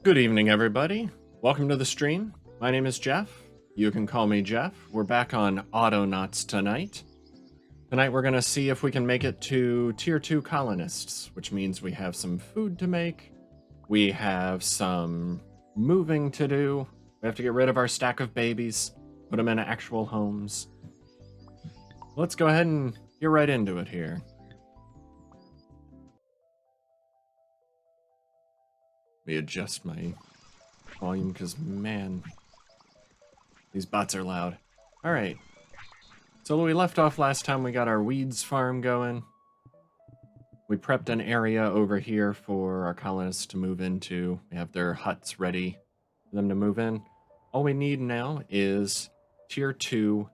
Good evening, everybody. Welcome to the stream. My name is Jeff. You can call me Jeff. We're back on Autonauts tonight. Tonight we're going to see if we can make it to Tier 2 Colonists, which means we have some food to make. We have some moving to do. We have to get rid of our stack of babies, put them in actual homes. Let's go ahead and get right into it here. Let me adjust my volume because, man, these bots are loud. All right. So we left off last time. We got our weeds farm going. We prepped an area over here for our colonists to move into. We have their huts ready for them to move in. All we need now is Tier 2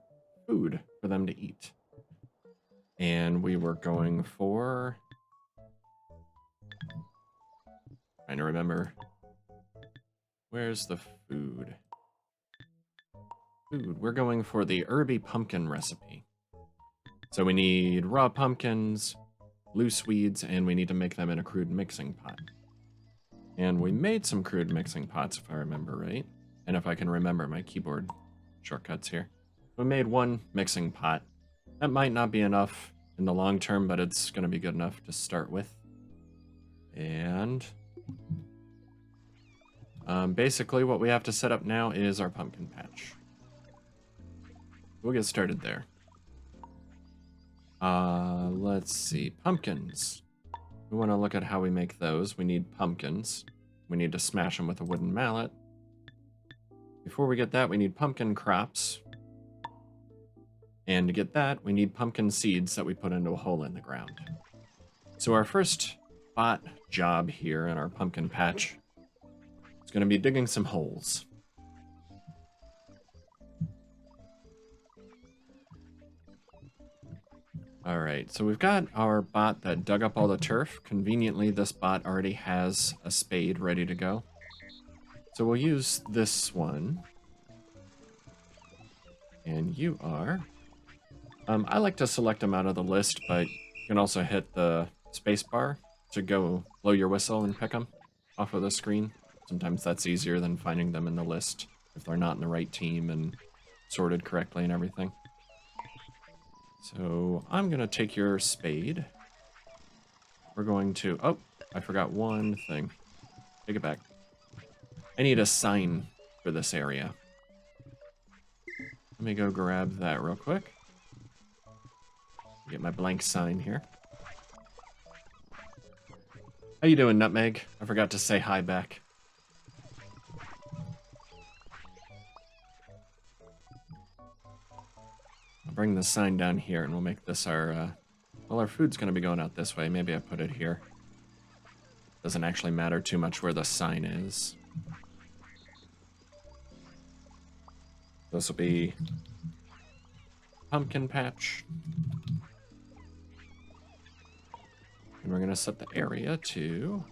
food for them to eat. And we were going for... trying to remember. Where's the food? We're going for the Herby pumpkin recipe. So we need raw pumpkins, loose weeds, and we need to make them in a crude mixing pot. And we made some crude mixing pots, if I remember right. And if I can remember my keyboard shortcuts here. We made one mixing pot. That might not be enough in the long term, but it's going to be good enough to start with. And... basically what we have to set up now is our pumpkin patch. We'll get started there. Let's see. Pumpkins. We want to look at how we make those. We need pumpkins. We need to smash them with a wooden mallet. Before we get that, we need pumpkin crops. And to get that, we need pumpkin seeds that we put into a hole in the ground. So our first bot job here in our pumpkin patch is going to be digging some holes. Alright, so we've got our bot that dug up all the turf. Conveniently, this bot already has a spade ready to go. So we'll use this one. And you are... I like to select them out of the list, but you can also hit the spacebar to go blow your whistle and pick them off of the screen. Sometimes that's easier than finding them in the list if they're not in the right team and sorted correctly and everything. So I'm going to take your spade. We're going to... oh, I forgot one thing. Take it back. I need a sign for this area. Let me go grab that real quick. Get my blank sign here. How you doing, Nutmeg? I forgot to say hi back. I'll bring the sign down here and we'll make this our, well, our food's going to be going out this way. Maybe I put it here. Doesn't actually matter too much where the sign is. This will be pumpkin patch. And we're going to set the area to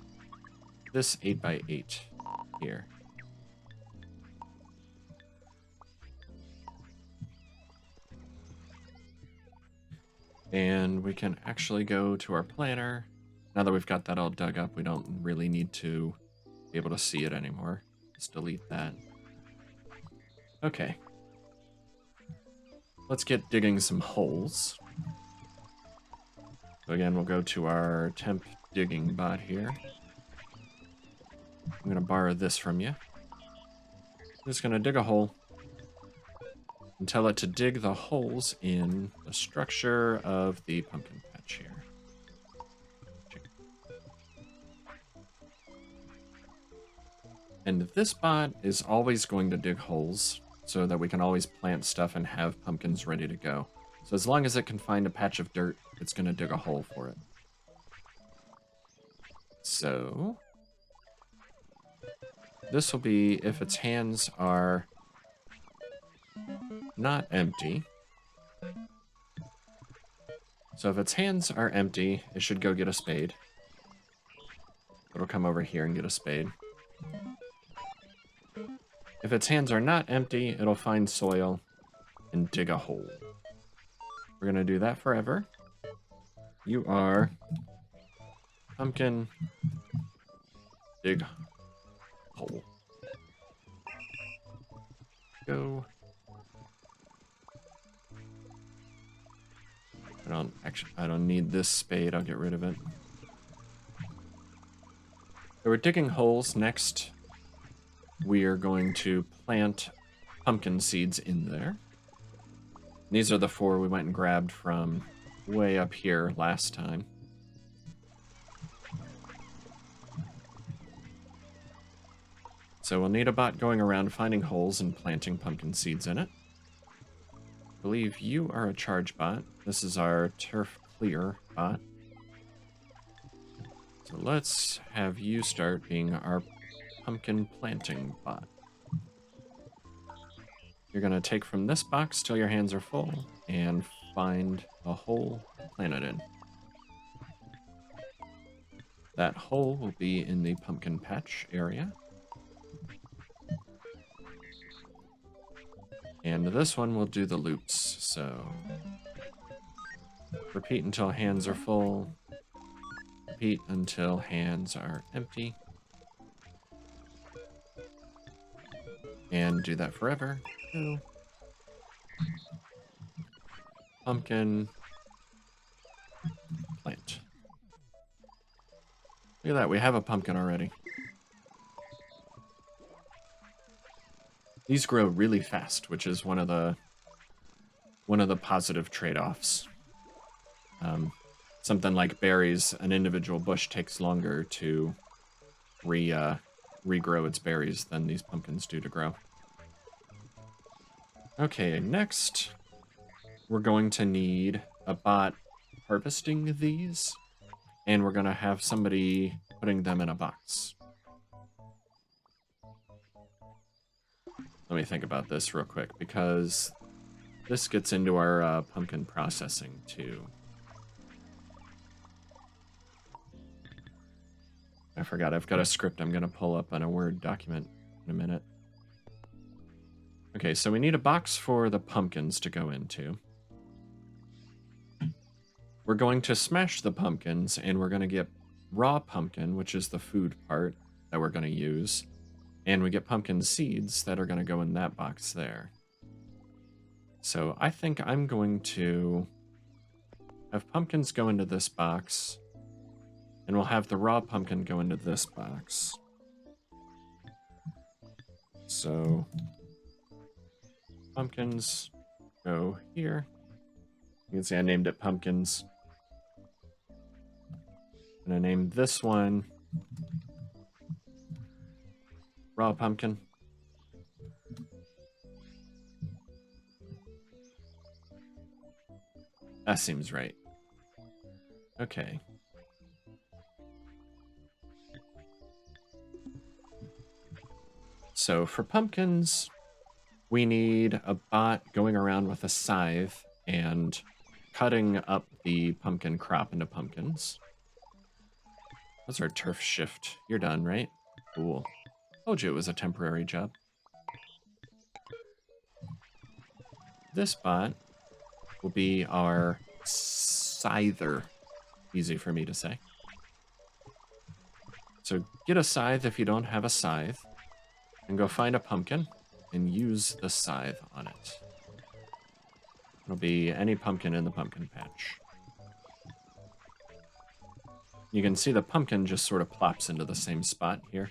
this 8x8 here. And we can actually go to our planner. Now that we've got that all dug up, we don't really need to be able to see it anymore. Just delete that. Okay. Let's get digging some holes. So again, we'll go to our temp digging bot here. I'm going to borrow this from you. I'm just going to dig a hole and tell it to dig the holes in the structure of the pumpkin patch here. And this bot is always going to dig holes so that we can always plant stuff and have pumpkins ready to go. So as long as it can find a patch of dirt, it's going to dig a hole for it. So this will be if its hands are not empty. So if its hands are empty, it should go get a spade. It'll come over here and get a spade. If its hands are not empty, it'll find soil and dig a hole. We're going to do that forever. You are pumpkin dig hole. Go. I don't need this spade. I'll get rid of it. So we're digging holes. Next, we are going to plant pumpkin seeds in there. These are the 4 we went and grabbed from way up here last time. So we'll need a bot going around finding holes and planting pumpkin seeds in it. I believe you are a charge bot. This is our turf clear bot. So let's have you start being our pumpkin planting bot. You're going to take from this box till your hands are full and find a hole to plant it in. That hole will be in the pumpkin patch area. And this one will do the loops, so repeat until hands are full, repeat until hands are empty, and do that forever. Go. Pumpkin plant. Look at that, we have a pumpkin already. These grow really fast, which is one of the positive trade-offs. Something like berries, an individual bush takes longer to regrow its berries than these pumpkins do to grow. Okay, next we're going to need a bot harvesting these, and we're going to have somebody putting them in a box. Let me think about this real quick, because this gets into our pumpkin processing, too. I forgot, I've got a script I'm going to pull up on a Word document in a minute. Okay, so we need a box for the pumpkins to go into. We're going to smash the pumpkins, and we're going to get raw pumpkin, which is the food part that we're going to use. And we get pumpkin seeds that are going to go in that box there. So I think I'm going to have pumpkins go into this box, and we'll have the raw pumpkin go into this box. So pumpkins go here. You can see I named it pumpkins. I'm going to name this one raw pumpkin. That seems right. Okay. So for pumpkins, we need a bot going around with a scythe and cutting up the pumpkin crop into pumpkins. That's our turf shift. You're done, right? Cool. Told you it was a temporary job. This bot will be our scyther. Easy for me to say. So get a scythe if you don't have a scythe, and go find a pumpkin and use the scythe on it. It'll be any pumpkin in the pumpkin patch. You can see the pumpkin just sort of plops into the same spot here.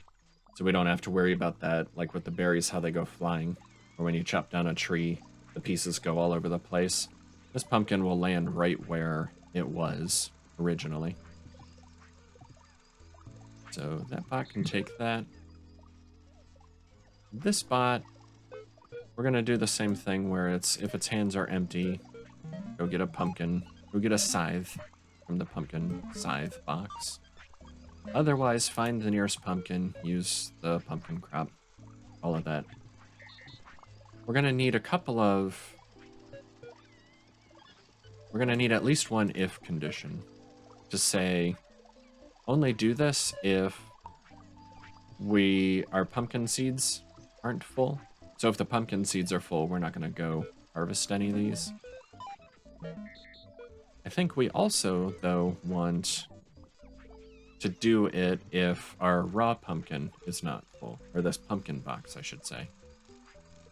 So we don't have to worry about that, like with the berries, how they go flying. Or when you chop down a tree, the pieces go all over the place. This pumpkin will land right where it was originally. So that bot can take that. This bot, we're going to do the same thing where if its hands are empty, go get a pumpkin, go get a scythe from the pumpkin scythe box. Otherwise, find the nearest pumpkin, use the pumpkin crop, all of that. We're going to need we're going to need at least one if condition to say, only do this if our pumpkin seeds aren't full. So if the pumpkin seeds are full, we're not going to go harvest any of these. I think we also, though, want to do it if our raw pumpkin is not full, or this pumpkin box, I should say.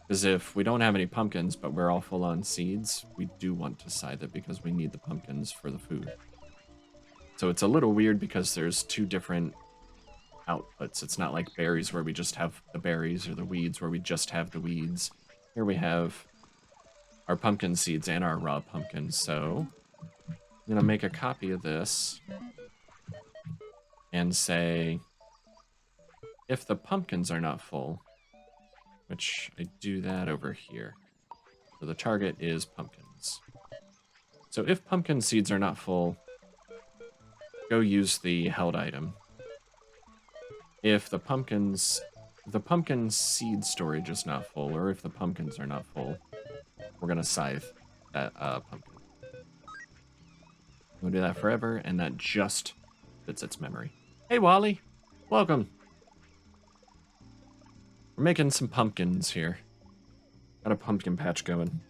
Because if we don't have any pumpkins, but we're all full on seeds, we do want to scythe it because we need the pumpkins for the food. So it's a little weird because there's two different outputs. It's not like berries where we just have the berries or the weeds where we just have the weeds. Here we have our pumpkin seeds and our raw pumpkins. So I'm going to make a copy of this and say, if the pumpkins are not full, which I do that over here. So the target is pumpkins. So if pumpkin seeds are not full, go use the held item. If the pumpkin seed storage is not full, or if the pumpkins are not full, we're gonna scythe that pumpkin. We'll do that forever, and that just fits its memory. Hey, Wally, welcome. We're making some pumpkins here. Got a pumpkin patch going.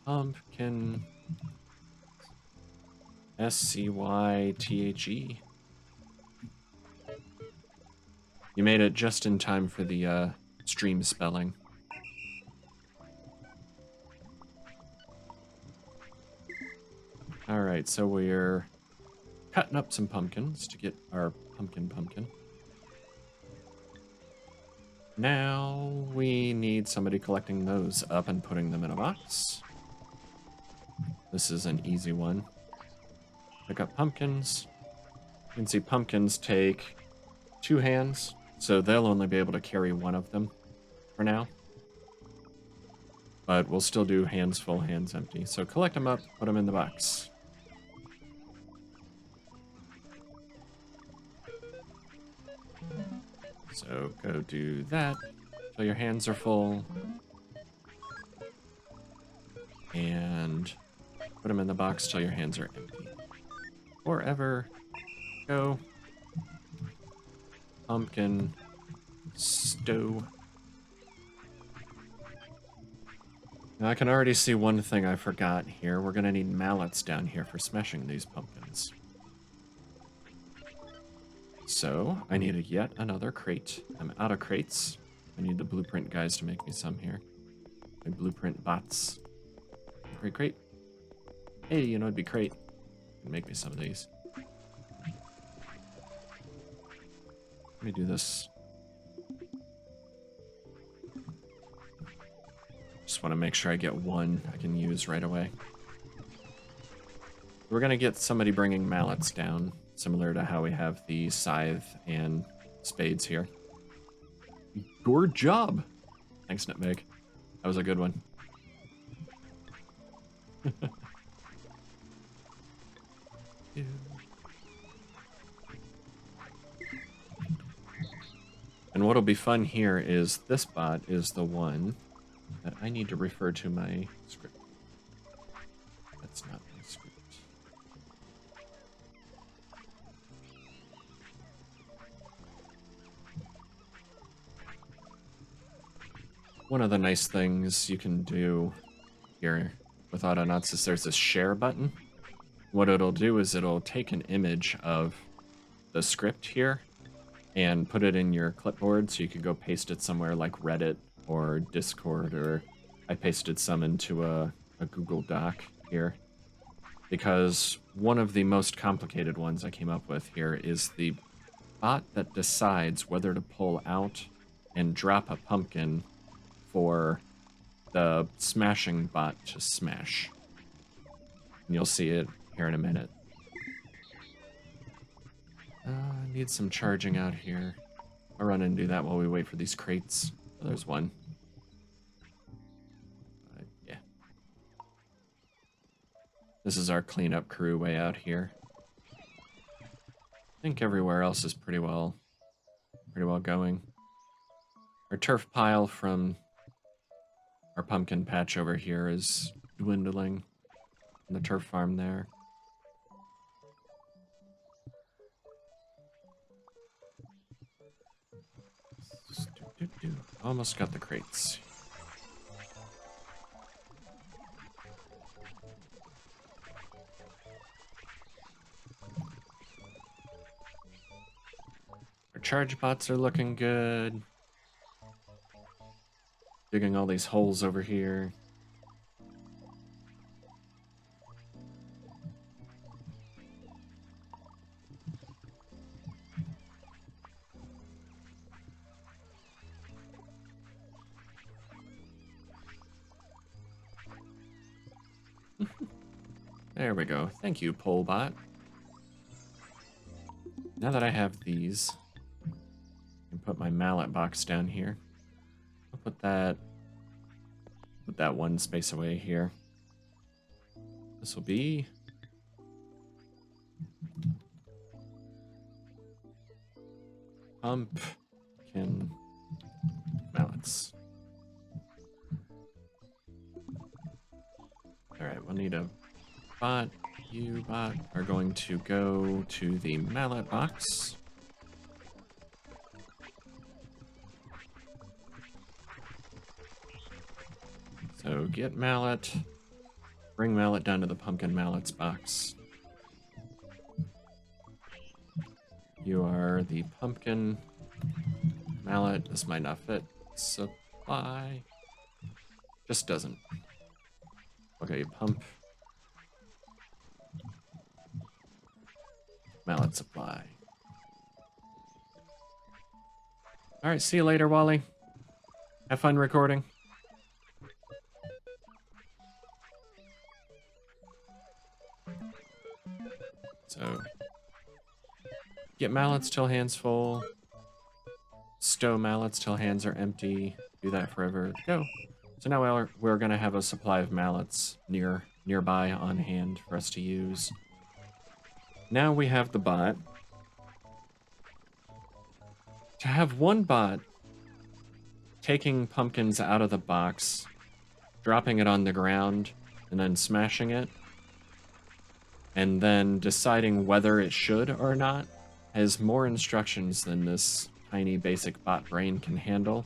Pumpkin. SCYTHE. You made it just in time for the stream spelling. Alright, so we're cutting up some pumpkins to get our pumpkin. Now we need somebody collecting those up and putting them in a box. This is an easy one. Pick up pumpkins. You can see pumpkins take 2 hands, so they'll only be able to carry one of them for now. But we'll still do hands full, hands empty. So collect them up, put them in the box. So go do that till your hands are full. And put them in the box till your hands are empty. Forever. Go. Pumpkin. Stow. Now I can already see one thing I forgot here. We're gonna need mallets down here for smashing these pumpkins. So, I need yet another crate. I'm out of crates. I need the blueprint guys to make me some here. My blueprint bots. Crate. Hey, you know, it'd be great. Make me some of these. Let me do this. Just want to make sure I get one I can use right away. We're going to get somebody bringing mallets down, similar to how we have the scythe and spades here. Good job! Thanks, Nutmeg. That was a good one. And what'll be fun here is this bot is the one that I need to refer to my script. That's not my script. One of the nice things you can do here with Autonauts is there's this share button. What it'll do is it'll take an image of the script here and put it in your clipboard so you could go paste it somewhere like Reddit or Discord, or I pasted some into a Google Doc here. Because one of the most complicated ones I came up with here is the bot that decides whether to pull out and drop a pumpkin for the smashing bot to smash. And you'll see it here in a minute. I need some charging out here. I'll run and do that while we wait for these crates. Oh, there's one. Yeah. This is our cleanup crew way out here. I think everywhere else is pretty well going. Our turf pile from our pumpkin patch over here is dwindling. And the turf farm there. Almost got the crates. charge bots are looking good. Digging all these holes over here. There we go. Thank you, Polebot. Now that I have these, I can put my mallet box down here. I'll put that one space away here. This will be pumpkin mallets. Alright, we'll need a bot. You bot are going to go to the mallet box. So get mallet, bring mallet down to the pumpkin mallets box. You are the pumpkin mallet. This might not fit. Supply. Just doesn't. Okay, pump. Mallet supply. Alright, see you later, Wally. Have fun recording. So, get mallets till hands full. Stow mallets till hands are empty. Do that forever. Go. So now we're going to have a supply of mallets nearby on hand for us to use. Now we have the bot. To have one bot taking pumpkins out of the box, dropping it on the ground, and then smashing it, and then deciding whether it should or not, has more instructions than this tiny basic bot brain can handle.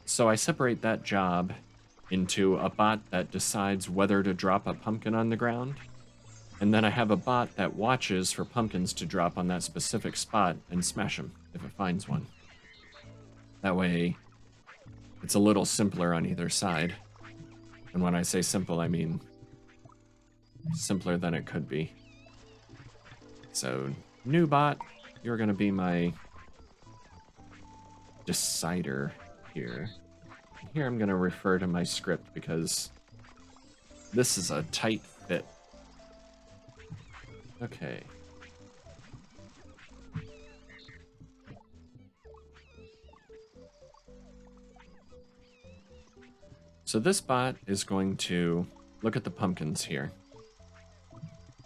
So I separate that job into a bot that decides whether to drop a pumpkin on the ground, and then I have a bot that watches for pumpkins to drop on that specific spot and smash them if it finds one. That way, it's a little simpler on either side. And when I say simple, I mean simpler than it could be. So, new bot, you're going to be my decider here. Here I'm going to refer to my script because this is a tight fit. Okay. So this bot is going to look at the pumpkins here.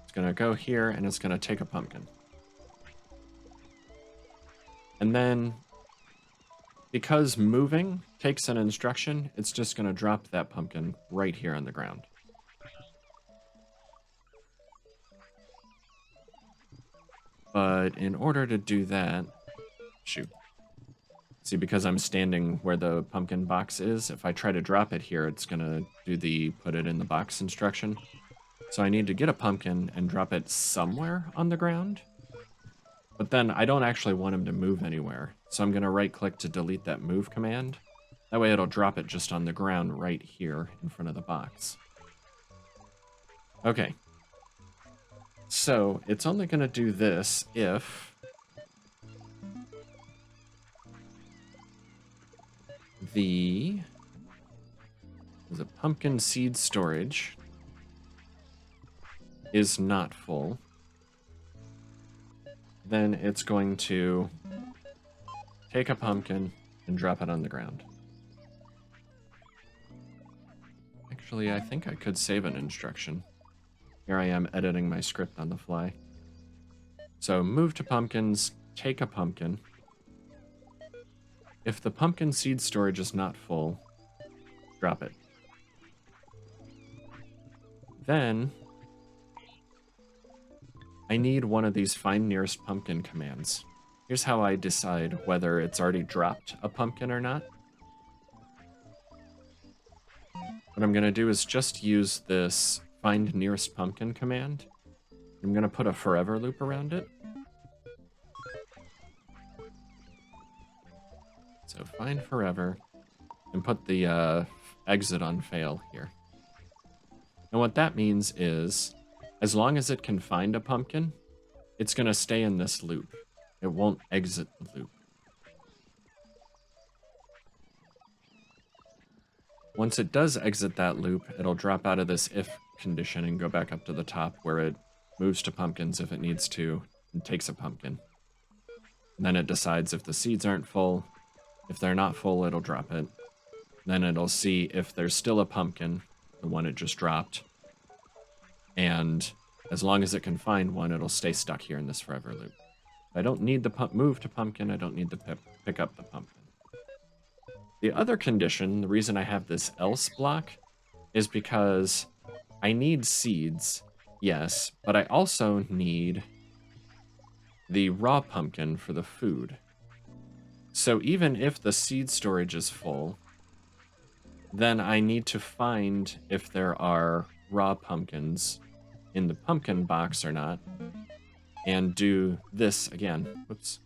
It's going to go here and it's going to take a pumpkin. And then, because moving takes an instruction, it's just going to drop that pumpkin right here on the ground. But in order to do that, shoot. See, because I'm standing where the pumpkin box is, if I try to drop it here, it's going to do the put it in the box instruction. So I need to get a pumpkin and drop it somewhere on the ground. But then I don't actually want him to move anywhere. So I'm going to right click to delete that move command. That way it'll drop it just on the ground right here in front of the box. Okay. So it's only going to do this if the pumpkin seed storage is not full. Then it's going to take a pumpkin and drop it on the ground. Actually, I think I could save an instruction. Here I am editing my script on the fly. So move to pumpkins, take a pumpkin. If the pumpkin seed storage is not full, drop it. Then I need one of these find nearest pumpkin commands. Here's how I decide whether it's already dropped a pumpkin or not. What I'm going to do is just use this find nearest pumpkin command. I'm going to put a forever loop around it. So find forever and put the exit on fail here. And what that means is, as long as it can find a pumpkin, it's going to stay in this loop. It won't exit the loop. Once it does exit that loop, it'll drop out of this if condition and go back up to the top where it moves to pumpkins if it needs to and takes a pumpkin. And then it decides if the seeds aren't full. If they're not full, it'll drop it. Then it'll see if there's still a pumpkin, the one it just dropped. And as long as it can find one, it'll stay stuck here in this forever loop. I don't need the move to pumpkin. I don't need to pick up the pumpkin. The other condition, the reason I have this else block, is because I need seeds, yes, but I also need the raw pumpkin for the food. So even if the seed storage is full, then I need to find if there are raw pumpkins in the pumpkin box or not, and do this again. Whoops,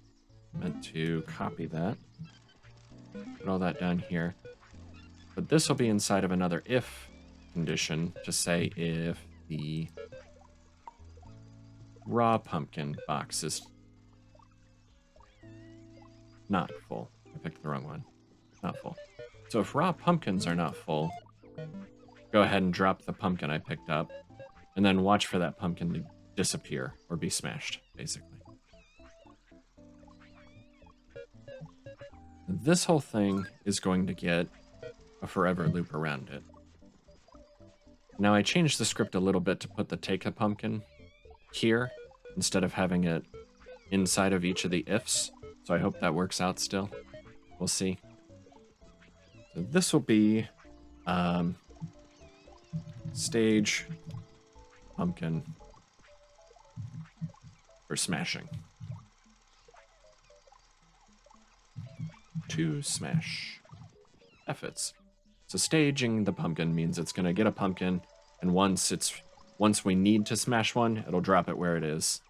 meant to copy that. Put all that down here. But this will be inside of another if condition to say if the raw pumpkin box is not full. I picked the wrong one. Not full. So if raw pumpkins are not full, go ahead and drop the pumpkin I picked up, and then watch for that pumpkin to disappear or be smashed, basically. This whole thing is going to get a forever loop around it. Now I changed the script a little bit to put the take a pumpkin here instead of having it inside of each of the ifs. So I hope that works out still. We'll see. So this will be stage pumpkin for smashing. To smash. Efforts. So staging the pumpkin means it's going to get a pumpkin, and once we need to smash one, it'll drop it where it is,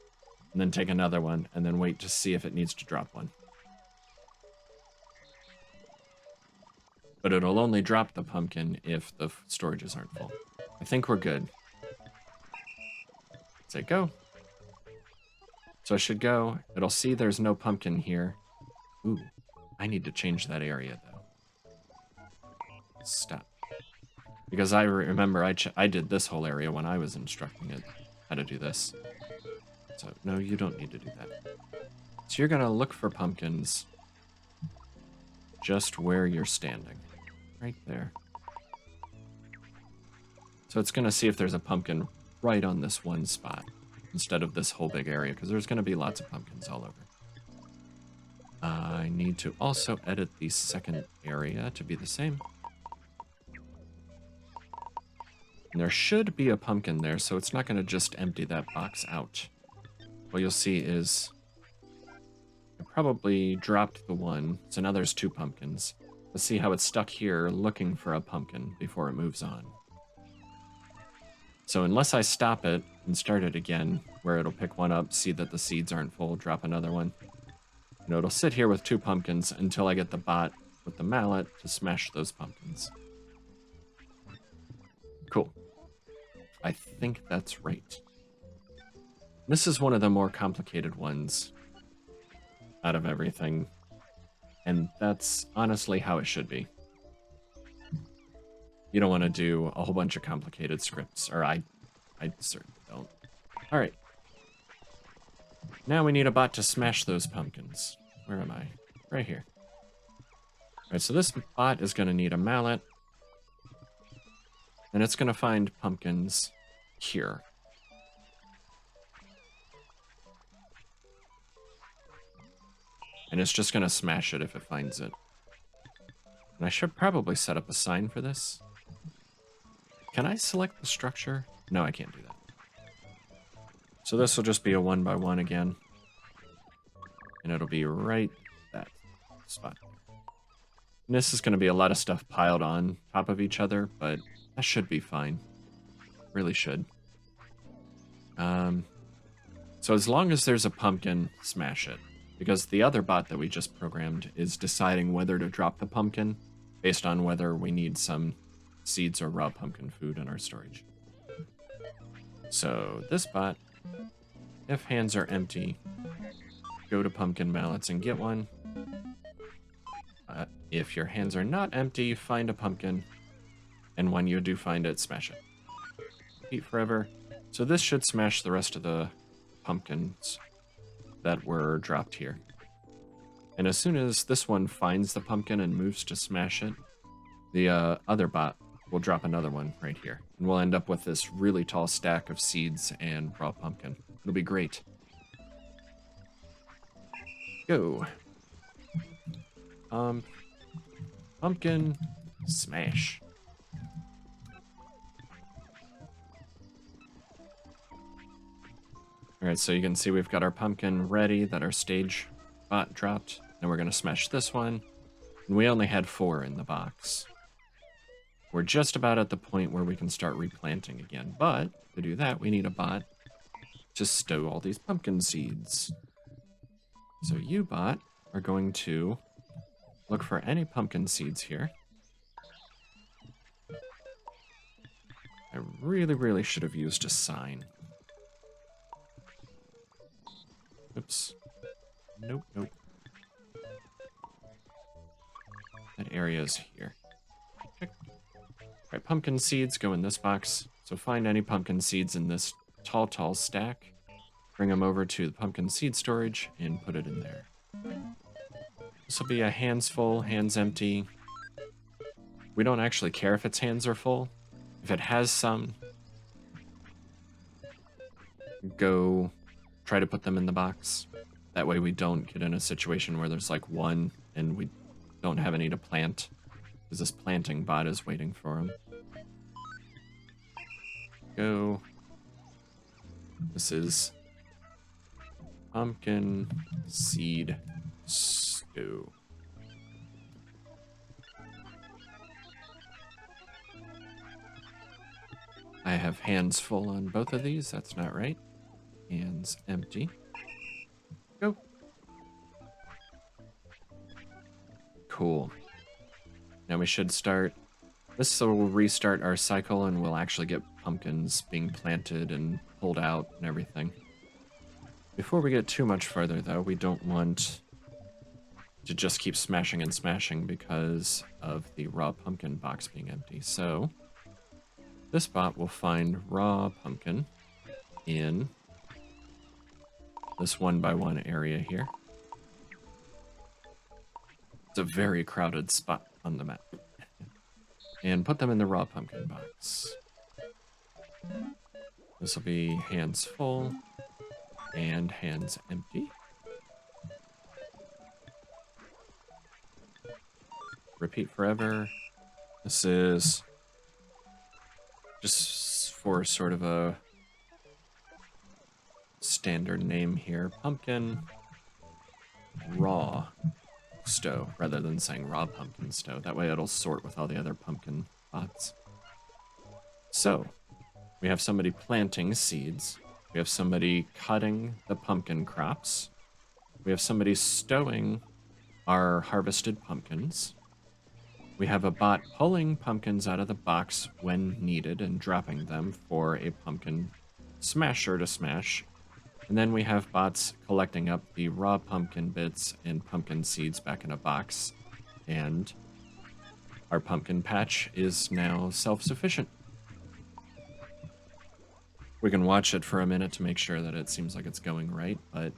and then take another one, and then wait to see if it needs to drop one. But it'll only drop the pumpkin if the storages aren't full. I think we're good. Say go. So I should go. It'll see there's no pumpkin here. Ooh. I need to change that area, though. Stop. Because I remember I did this whole area when I was instructing it how to do this. So, no, you don't need to do that. So you're going to look for pumpkins just where you're standing. Right there. So it's going to see if there's a pumpkin right on this one spot instead of this whole big area, because there's going to be lots of pumpkins all over. I need to also edit the second area to be the same. And there should be a pumpkin there, so it's not going to just empty that box out. What you'll see is I probably dropped the one, so now there's two pumpkins. Let's see how it's stuck here looking for a pumpkin before it moves on. So unless I stop it and start it again, where it'll pick one up, see that the seeds aren't full, drop another one. You know, it'll sit here with two pumpkins until I get the bot with the mallet to smash those pumpkins. Cool. I think that's right. This is one of the more complicated ones out of everything, and that's honestly how it should be. You don't want to do a whole bunch of complicated scripts, or I certainly don't. All right. Now we need a bot to smash those pumpkins. Where am I? Right here. All right, so this bot is going to need a mallet. And it's going to find pumpkins here. And it's just going to smash it if it finds it. And I should probably set up a sign for this. Can I select the structure? No, I can't do that. So this will just be a 1x1 again. And it'll be right that spot. And this is going to be a lot of stuff piled on top of each other, but that should be fine. Really should. So as long as there's a pumpkin, smash it. because the other bot that we just programmed is deciding whether to drop the pumpkin based on whether we need some seeds or raw pumpkin food in our storage. So this bot, if hands are empty, go to pumpkin mallets and get one. If your hands are not empty, find a pumpkin, and when you do find it, smash it. Repeat forever. So this should smash the rest of the pumpkins that were dropped here. And as soon as this one finds the pumpkin and moves to smash it, the other bot will drop another one right here. And we'll end up with this really tall stack of seeds and raw pumpkin. It'll be great. Go. Pumpkin smash. Alright, so you can see we've got our pumpkin ready that our stage bot dropped. And we're going to smash this one. And we only had 4 in the box. We're just about at the point where we can start replanting again. But to do that, we need a bot to stow all these pumpkin seeds. So you, bot, are going to look for any pumpkin seeds here. I really should have used a sign. Oops. Nope. That area is here. Check. Alright, pumpkin seeds go in this box. So find any pumpkin seeds in this tall stack. Bring them over to the pumpkin seed storage and put it in there. This will be a hands full, hands empty. We don't actually care if its hands are full. If it has some, go try to put them in the box. That way we don't get in a situation where there's like one and we don't have any to plant, because this planting bot is waiting for them. Go. This is pumpkin seed stew. I have hands full on both of these. That's not right. Hands empty. Go. Cool. Now we should start. This will restart our cycle and we'll actually get pumpkins being planted and pulled out and everything. Before we get too much further though, we don't want to just keep smashing and smashing because of the raw pumpkin box being empty. So this bot will find raw pumpkin in this 1x1 area here. It's a very crowded spot on the map. And put them in the raw pumpkin box. This will be hands full and hands empty. Repeat forever. This is just for sort of a standard name here. Pumpkin raw stow, rather than saying raw pumpkin stow. That way it'll sort with all the other pumpkin bots. So, we have somebody planting seeds. We have somebody cutting the pumpkin crops. We have somebody stowing our harvested pumpkins. We have a bot pulling pumpkins out of the box when needed and dropping them for a pumpkin smasher to smash. And then we have bots collecting up the raw pumpkin bits and pumpkin seeds back in a box. And our pumpkin patch is now self-sufficient. We can watch it for a minute to make sure that it seems like it's going right, but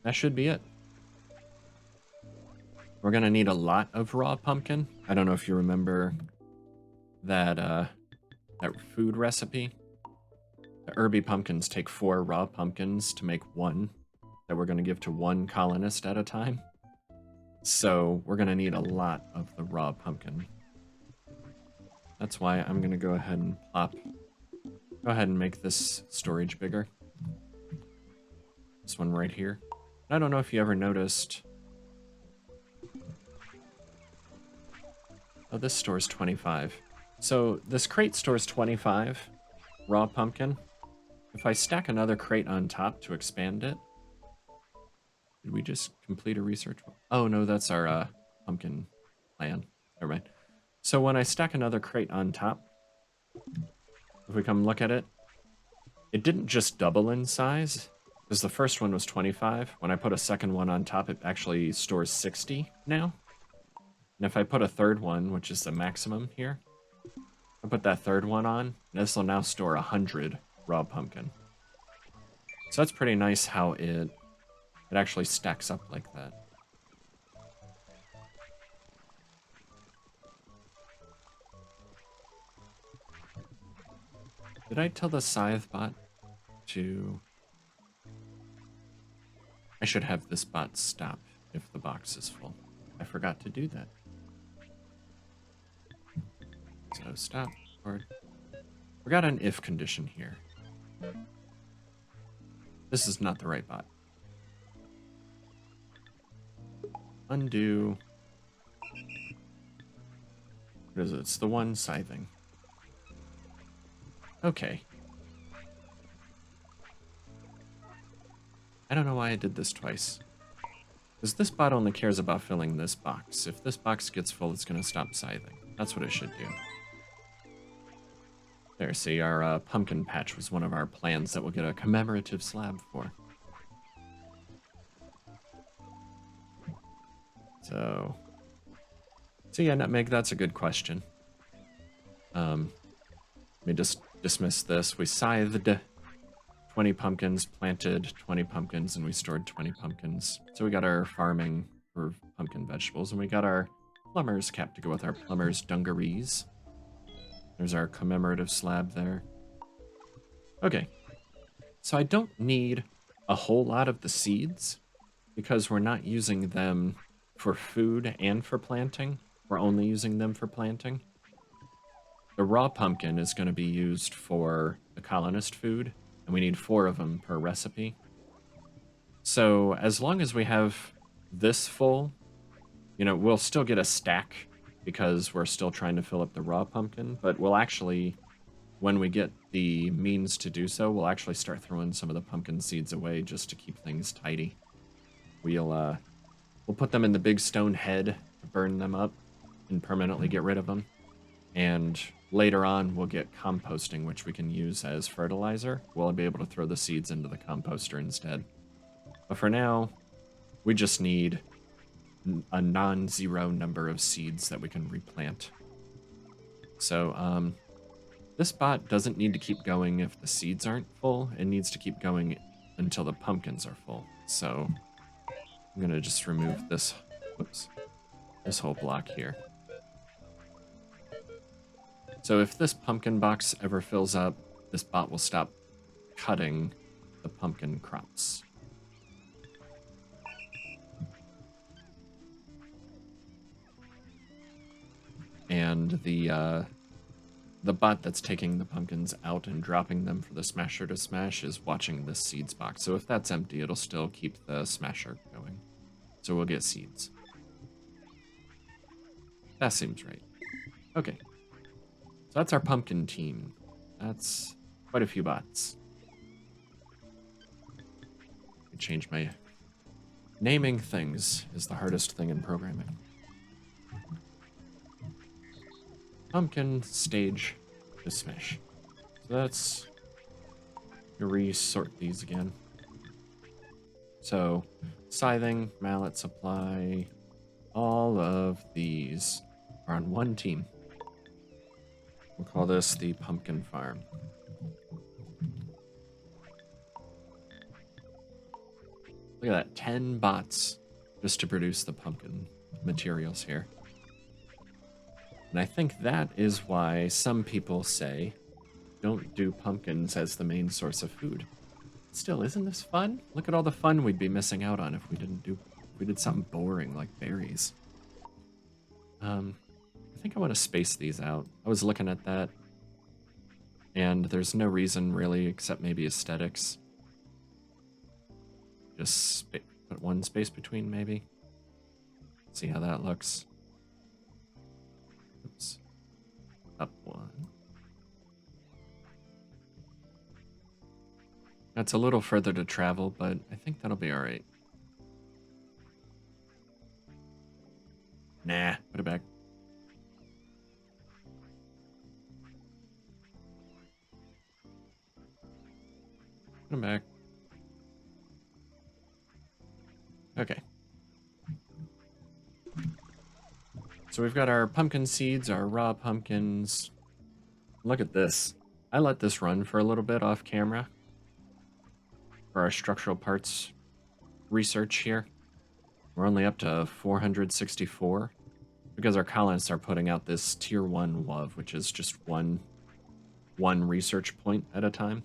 that should be it. We're going to need a lot of raw pumpkin. I don't know if you remember that, that food recipe. The Herby pumpkins take 4 raw pumpkins to make 1 that we're going to give to 1 colonist at a time. So we're going to need a lot of the raw pumpkin. That's why I'm going to go ahead and go ahead and make this storage bigger. This one right here. I don't know if you ever noticed. Oh, this stores 25. So this crate stores 25 raw pumpkin. If I stack another crate on top to expand it, Did we just complete a research? Oh, no, that's our pumpkin plan. Never mind. So when I stack another crate on top, if we come look at it, it didn't just double in size, because the first one was 25. When I put a second one on top, it actually stores 60 now. And if I put a third one, which is the maximum here, I put that third one on, this will now store 100 raw pumpkin. So that's pretty nice how it actually stacks up like that. Did I tell the scythe bot to... I should have this bot stop if the box is full. I forgot to do that. So stop, or... We got an if condition here. This is not the right bot. Undo. What is it? It's the one scything. Okay. I don't know why I did this twice. Because this bot only cares about filling this box. If this box gets full, it's going to stop scything. That's what it should do. There, see, our pumpkin patch was one of our plans that we'll get a commemorative slab for. So yeah, Nutmeg, that's a good question. Let me just dismiss this. We scythed 20 pumpkins, planted 20 pumpkins, and we stored 20 pumpkins. So we got our farming for pumpkin vegetables, and we got our plumber's cap to go with our plumber's dungarees. There's our commemorative slab there. Okay, so I don't need a whole lot of the seeds because we're not using them for food and for planting. We're only using them for planting. The raw pumpkin is going to be used for the colonist food, and we need 4 of them per recipe. So as long as we have this full, you know, we'll still get a stack because we're still trying to fill up the raw pumpkin, but we'll actually, when we get the means to do so, we'll actually start throwing some of the pumpkin seeds away just to keep things tidy. We'll put them in the big stone head to burn them up and permanently get rid of them. And later on, we'll get composting, which we can use as fertilizer. We'll be able to throw the seeds into the composter instead. But for now, we just need a non-zero number of seeds that we can replant. So, this bot doesn't need to keep going if the seeds aren't full. It needs to keep going until the pumpkins are full. So, I'm gonna just remove this, whoops, this whole block here. So if this pumpkin box ever fills up, this bot will stop cutting the pumpkin crops. And the bot that's taking the pumpkins out and dropping them for the smasher to smash is watching this seeds box. So if that's empty, it'll still keep the smasher going. So we'll get seeds. That seems right. Okay. So that's our pumpkin team. That's quite a few bots. I change my... Naming things is the hardest thing in programming. Pumpkin stage to smash. So that's... resort these again. So, scything, mallet supply, all of these are on one team. We'll call this the pumpkin farm. Look at that, 10 bots just to produce the pumpkin materials here. And I think that is why some people say, don't do pumpkins as the main source of food. Still, isn't this fun? Look at all the fun we'd be missing out on if we did something boring like berries. I think I want to space these out. I was looking at that, and there's no reason really except maybe aesthetics. Just put one space between, maybe. See how that looks. Oops. Up one. That's a little further to travel, but I think that'll be all right. Put them back. Okay. So we've got our pumpkin seeds, our raw pumpkins. Look at this. I let this run for a little bit off camera for our structural parts research here. We're only up to 464 because our colonists are putting out this tier 1 love, which is just one research point at a time.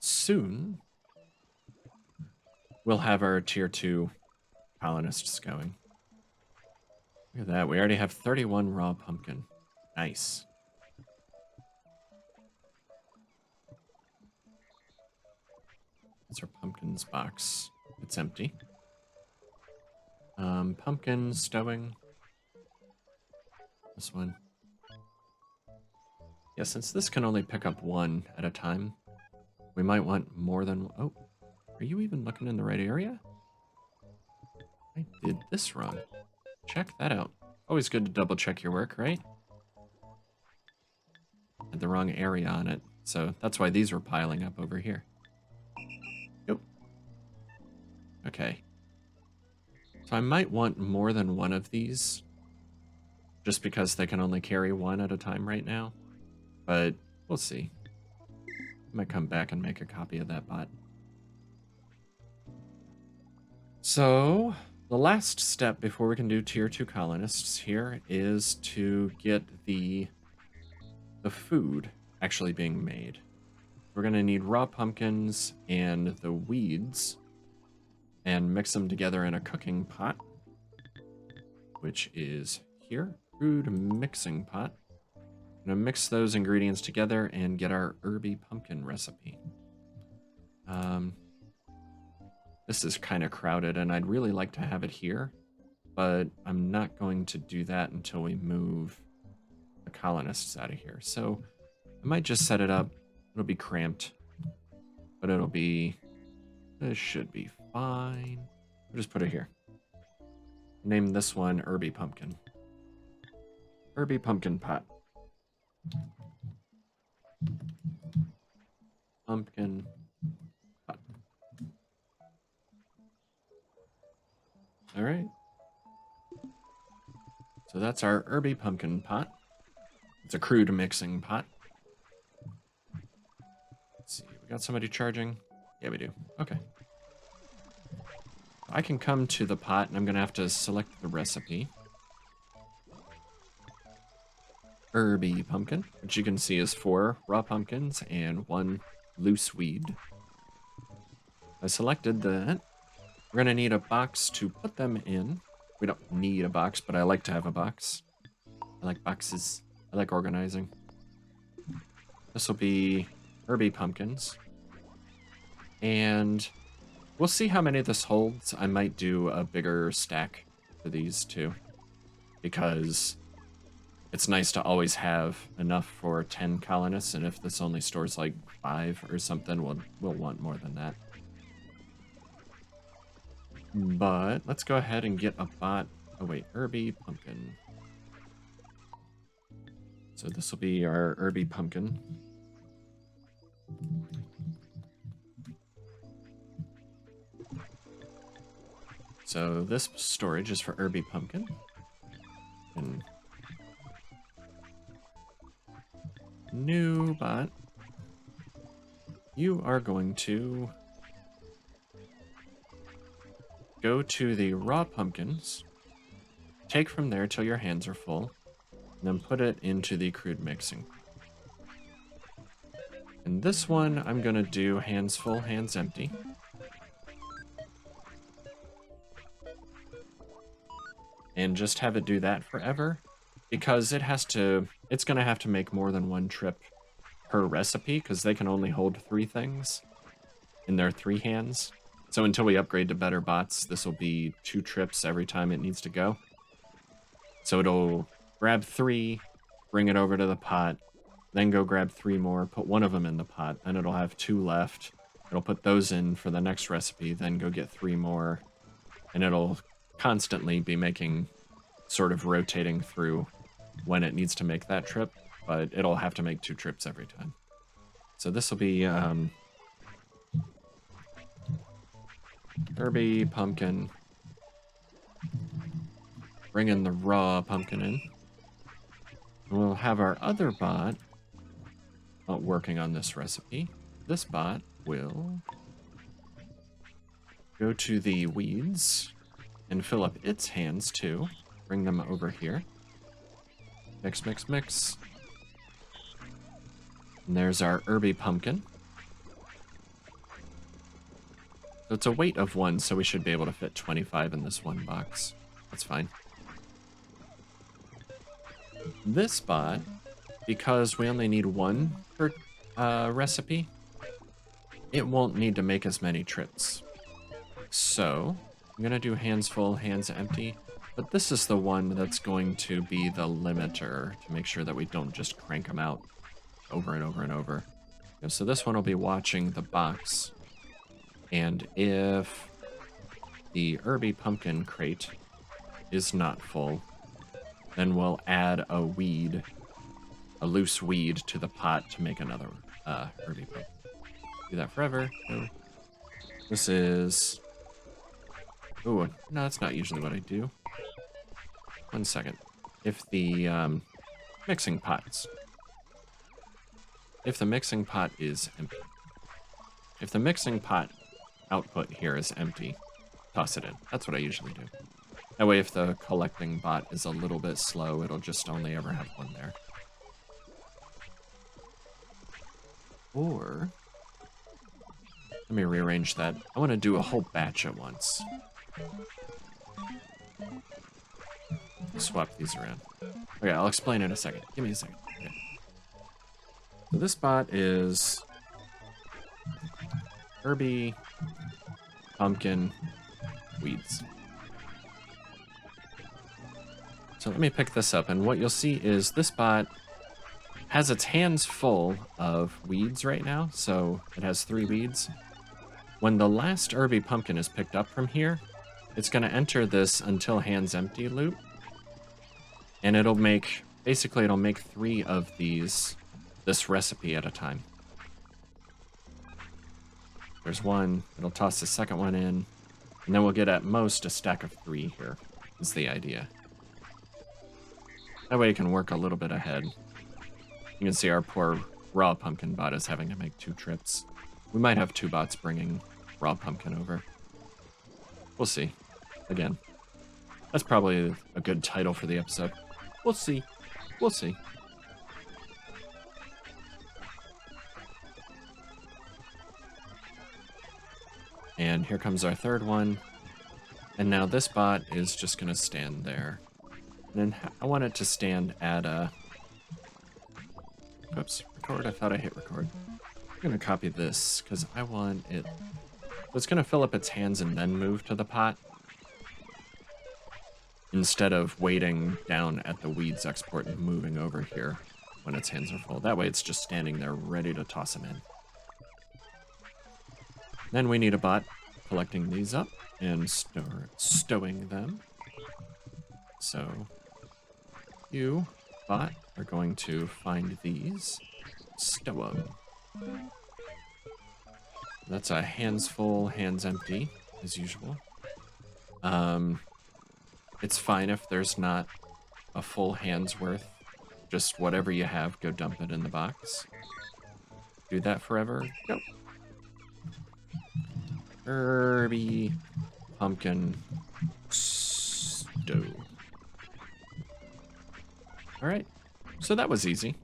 Soon, we'll have our tier 2 colonists going. Look at that. We already have 31 raw pumpkin. Nice. That's our pumpkins box. It's empty. Pumpkin stowing. This one. Yeah, since this can only pick up one at a time, we might want more than... Oh, are you even looking in the right area? I did this wrong. Check that out. Always good to double check your work, right? Had the wrong area on it, so that's why these were piling up over here. Yep. Okay. So I might want more than one of these, just because they can only carry one at a time right now. But we'll see. I might come back and make a copy of that bot. So, the last step before we can do tier 2 colonists here is to get the food actually being made. We're going to need raw pumpkins and the weeds and mix them together in a cooking pot, which is here, crude mixing pot. I'm going to mix those ingredients together and get our herby pumpkin recipe. This is kind of crowded, and I'd really like to have it here, but I'm not going to do that until we move the colonists out of here. So I might just set it up. It'll be cramped, but it should be fine. We'll just put it here. Name this one Herby Pumpkin. Herby Pumpkin Pot. Pumpkin pot. All right. So that's our Herby Pumpkin Pot. It's a crude mixing pot. Let's see, we got somebody charging? Yeah, we do. Okay. I can come to the pot, and I'm going to have to select the recipe. Herby pumpkin, which you can see is 4 raw pumpkins and 1 loose weed. I selected that. We're going to need a box to put them in. We don't need a box, but I like to have a box. I like boxes. I like organizing. This will be Herby pumpkins. And we'll see how many this holds. I might do a bigger stack for these two, because it's nice to always have enough for 10 colonists, and if this only stores like 5 or something, we'll want more than that. But let's go ahead and get a bot. Oh wait, Herby pumpkin. So this will be our Herby pumpkin. So this storage is for Herby pumpkin. And new bot. You are going to go to the raw pumpkins, take from there till your hands are full, and then put it into the crude mixing. And this one, I'm going to do hands full, hands empty. And just have it do that forever, because it's going to have to make more than 1 trip per recipe, because they can only hold 3 things in their 3 hands. So until we upgrade to better bots, this will be 2 trips every time it needs to go. So it'll grab 3, bring it over to the pot, then go grab 3 more, put 1 of them in the pot, then it'll have 2 left. It'll put those in for the next recipe, then go get 3 more, and it'll constantly be making, sort of rotating through when it needs to make that trip. but it'll have to make 2 trips every time. So this will be Herby, pumpkin. Bring in the raw pumpkin in. We'll have our other bot working on this recipe. This bot will go to the weeds and fill up its hands too. Bring them over here. Mix, mix, mix. And there's our herby pumpkin. So it's a weight of 1, so we should be able to fit 25 in this one box. That's fine. This bot, because we only need 1 per recipe, it won't need to make as many trips. So I'm gonna do hands full, hands empty, but this is the one that's going to be the limiter to make sure that we don't just crank them out over and over and over. So this one will be watching the box, and if the herby pumpkin crate is not full, then we'll add a weed, a loose weed to the pot to make another herby pumpkin. Do that forever. No. This is... Oh, no, that's not usually what I do. 1 second. If the mixing pots... If the mixing pot is empty. If the mixing pot output here is empty, toss it in. That's what I usually do. That way if the collecting bot is a little bit slow, it'll just only ever have 1 there. Or... Let me rearrange that. I want to do a whole batch at once. Swap these around. Okay, I'll explain in a second. Give me a second. Okay. So this bot is herby, pumpkin, weeds. So let me pick this up, and what you'll see is this bot has its hands full of weeds right now, so it has 3 weeds. When the last herby pumpkin is picked up from here, it's going to enter this until hands empty loop, and it'll make, basically it'll make 3 of these, this recipe at a time. There's 1, it'll toss the second one in, and then we'll get at most a stack of 3 here, is the idea. That way it can work a little bit ahead. You can see our poor raw pumpkin bot is having to make 2 trips. We might have 2 bots bringing raw pumpkin over. We'll see. Again, that's probably a good title for the episode. We'll see. We'll see. And here comes our 3rd one. And now this bot is just going to stand there. And then I want it to stand at a... Oops, record. I thought I hit record. I'm going to copy this because I want it... So it's going to fill up its hands and then move to the pot, instead of waiting down at the weeds export and moving over here when its hands are full. That way it's just standing there ready to toss them in. Then we need a bot collecting these up and stowing them. So you, bot, are going to find these, stow them. That's a hands full, hands empty, as usual. It's fine if there's not a full hand's worth. Just whatever you have, go dump it in the box. Do that forever. Go. Herby, pumpkin, stew. All right, so that was easy.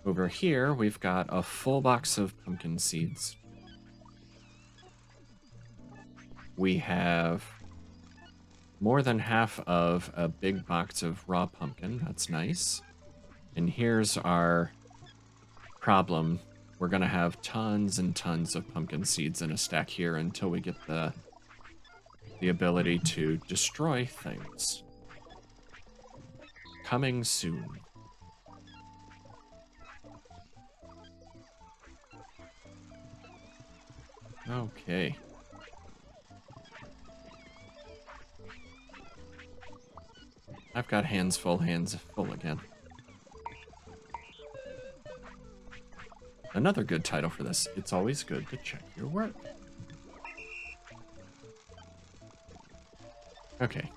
Over here, we've got a full box of pumpkin seeds. We have more than half of a big box of raw pumpkin. That's nice. And here's our problem. We're going to have tons and tons of pumpkin seeds in a stack here until we get the ability to destroy things. Coming soon. Okay. I've got hands full again. Another good title for this. It's always good to check your work. Okay.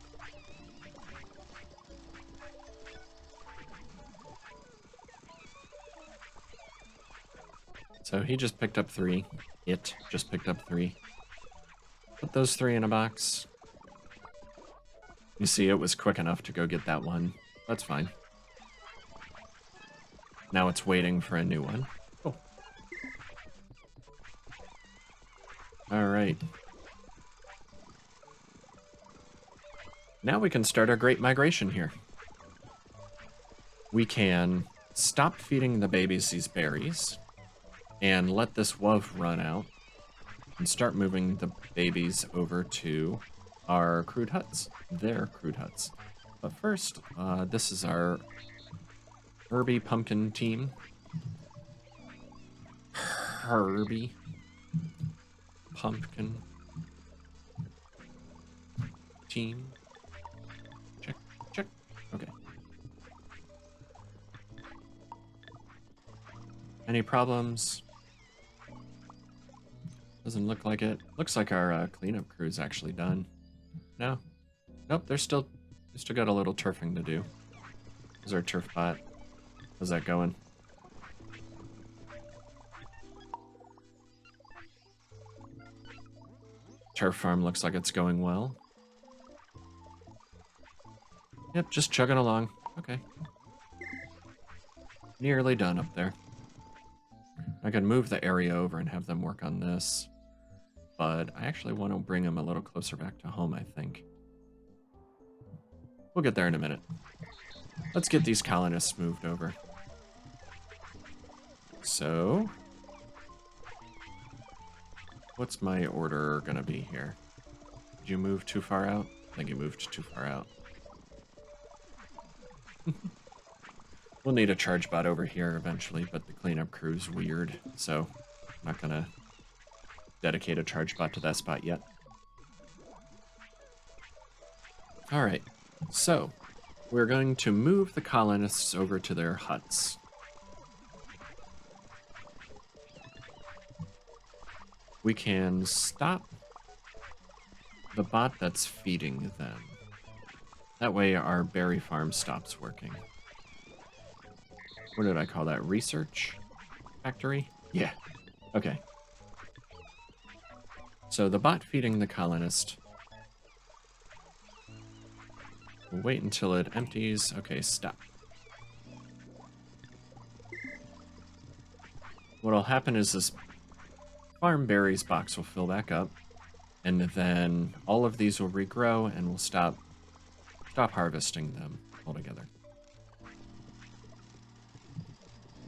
So he just picked up 3. It just picked up 3. Put those 3 in a box. You see, it was quick enough to go get that one. That's fine. Now it's waiting for a new one. Oh. Alright. Now we can start our great migration here. We can stop feeding the babies these berries and let this WUV run out and start moving the babies over to our crude huts, their crude huts. But first, this is our Herby pumpkin team. Herby pumpkin team. Check, check. Okay. Any problems? Doesn't look like it. Looks like our cleanup crew is actually done. No? Nope, they're still got a little turfing to do. How's our turf bot? How's that going? Turf farm looks like it's going well. Yep, just chugging along. Okay. Nearly done up there. I could move the area over and have them work on this. But I actually want to bring them a little closer back to home, I think. We'll get there in a minute. Let's get these colonists moved over. So, what's my order gonna be here? Did you move too far out? I think you moved too far out. We'll need a charge bot over here eventually, but the cleanup crew's weird, so I'm not gonna dedicate a charge bot to that spot yet. Alright, so we're going to move the colonists over to their huts. We can stop the bot that's feeding them. That way our berry farm stops working. What did I call that? Research factory? Yeah. Okay. So the bot feeding the colonist. We'll wait until it empties. Okay, stop. What'll happen is this farm berries box will fill back up, and then all of these will regrow and we'll stop harvesting them altogether.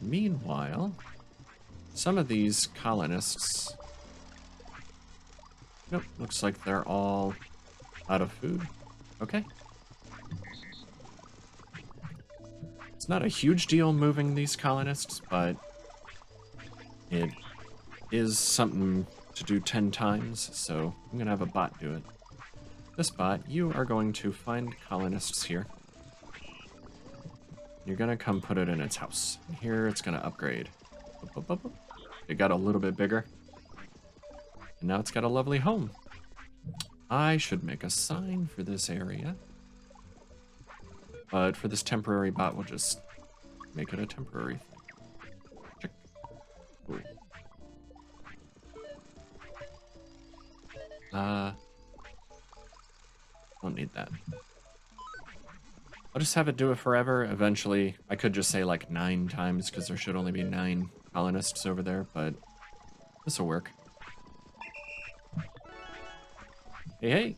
Meanwhile, some of these colonists, nope, looks like they're all out of food. Okay. It's not a huge deal moving these colonists, but it is something to do 10 times, so I'm gonna have a bot do it. This bot, you are going to find colonists here. You're gonna come put it in its house. And here it's gonna upgrade. It got a little bit bigger. And now it's got a lovely home. I should make a sign for this area. But for this temporary bot, we'll just make it a temporary thing. Check. Cool. Don't need that. I'll just have it do it forever. Eventually, I could just say like 9 times because there should only be 9 colonists over there, but this will work. Hey, hey.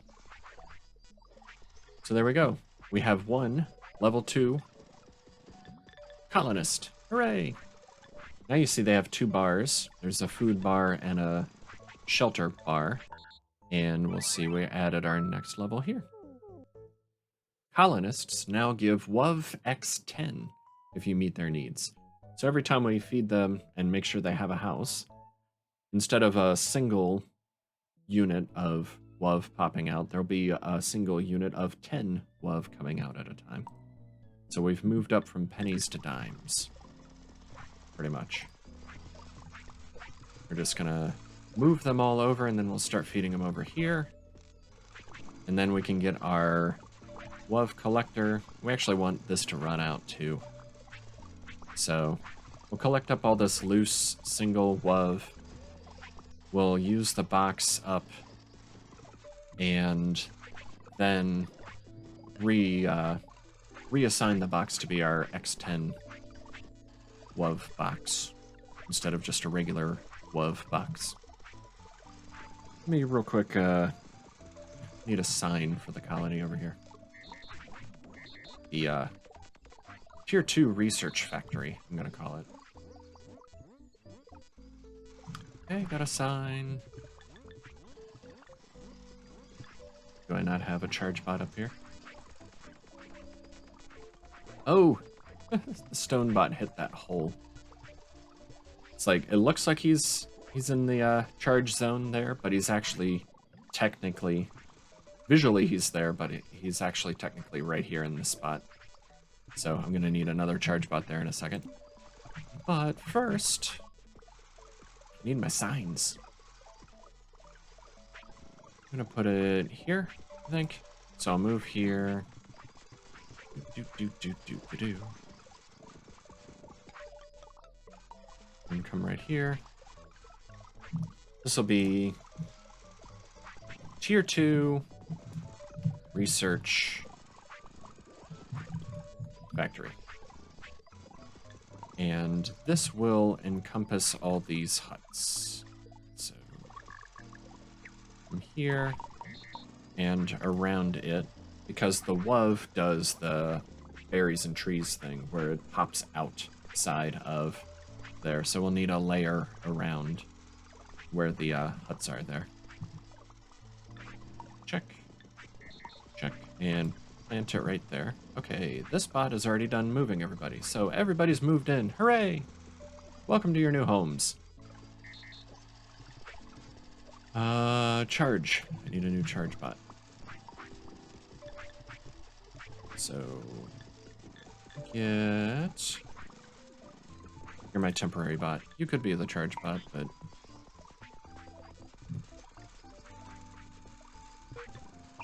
So there we go. We have 1 level 2 colonist. Hooray! Now you see they have 2 bars. There's a food bar and a shelter bar. And we'll see we added our next level here. Colonists now give WUV X10 if you meet their needs. So every time we feed them and make sure they have a house, instead of a single unit of WUV popping out. There'll be a single unit of 10 WUV coming out at a time. So we've moved up from pennies to dimes. Pretty much. We're just gonna move them all over, and then we'll start feeding them over here. And then we can get our WUV collector. We actually want this to run out too. So we'll collect up all this loose single WUV. We'll use the box up and then reassign the box to be our X10 WUV box instead of just a regular WUV box. Let me real quick need a sign for the colony over here. The Tier 2 Research Factory, I'm gonna call it. Okay, got a sign. Do I not have a charge bot up here? Oh! The stone bot hit that hole. It's like, it looks like he's in the charge zone there, but he's actually technically, visually he's there, but he's actually technically right here in this spot. So I'm gonna need another charge bot there in a second. But first, I need my signs. I'm gonna put it here, I think. So I'll move here. And come right here. This will be Tier 2 Research Factory. And this will encompass all these huts. So from here and around it, because the WUV does the berries and trees thing where it pops outside of there. So we'll need a layer around where the huts are there. Check. Check. And plant it right there. Okay, this bot is already done moving everybody. So everybody's moved in. Hooray! Welcome to your new homes. Charge. I need a new charge bot. So, get... You're my temporary bot. You could be the charge bot, but...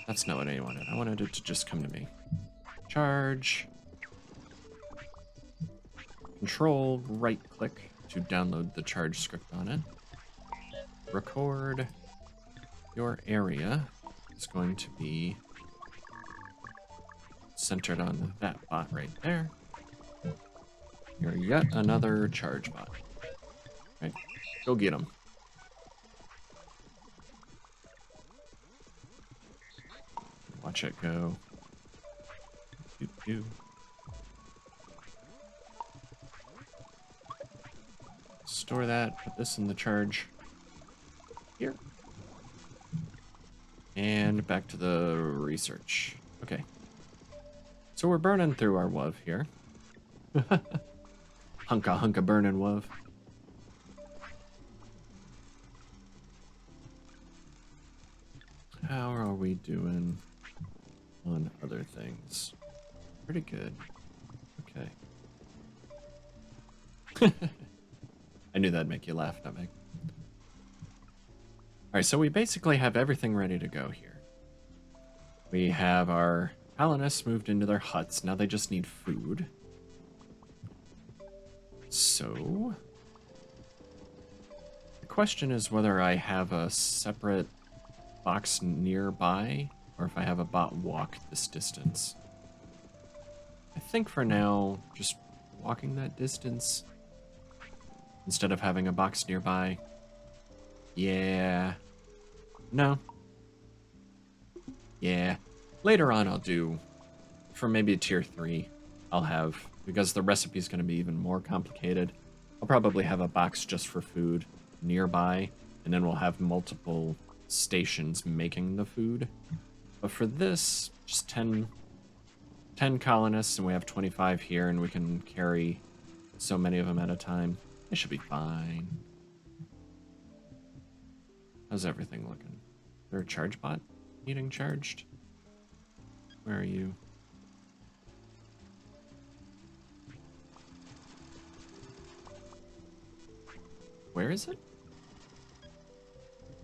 That's not what I wanted. I wanted it to just come to me. Charge. Control right click to download the charge script on it. Record. Your area is going to be centered on that bot right there. You're yet another charge bot. Right, go get him. Watch it go. Doo-doo. Store that, put this in the charge here. And back to the research. Okay. So we're burning through our WUV here. Hunka burning WUV. How are we doing on other things? Pretty good. Okay. I knew that'd make you laugh, not Meg. Alright, so we basically have everything ready to go here. We have our colonists moved into their huts. Now they just need food. So... the question is whether I have a separate box nearby, or if I have a bot walk this distance. I think for now, just walking that distance instead of having a box nearby. Yeah. No. Yeah. Later on I'll do, for maybe a tier 3, I'll have, because the recipe's going to be even more complicated, I'll probably have a box just for food nearby, and then we'll have multiple stations making the food. But for this, just 10 colonists, and we have 25 here, and we can carry so many of them at a time. It should be fine. How's everything looking? Is there a charge bot? needing charged? Where are you? Where is it?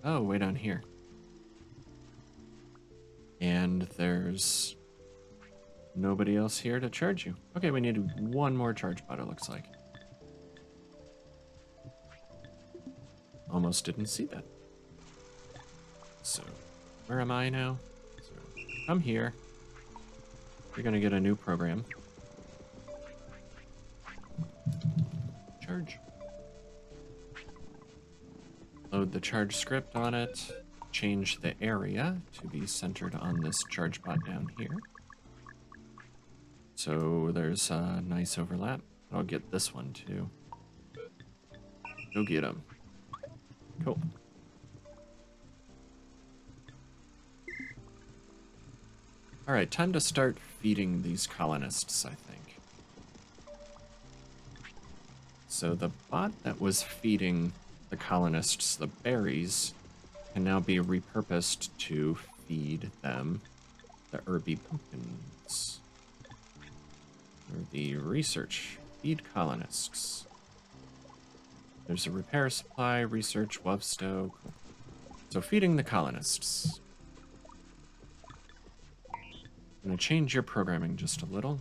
Oh, way down here. And there's nobody else here to charge you. Okay, we need one more charge bot, it looks like. Almost didn't see that. So, where am I now? So, come here. You're gonna get a new program. Charge. Load the charge script on it. Change the area to be centered on this charge bot down here. So there's a nice overlap. I'll get this one too. Go get him. Cool. Alright, time to start feeding these colonists, I think. So the bot that was feeding the colonists the berries can now be repurposed to feed them the herby pumpkins. Or the research, feed colonists. There's a repair supply, research, wove stow. Cool. So feeding the colonists. I'm gonna change your programming just a little.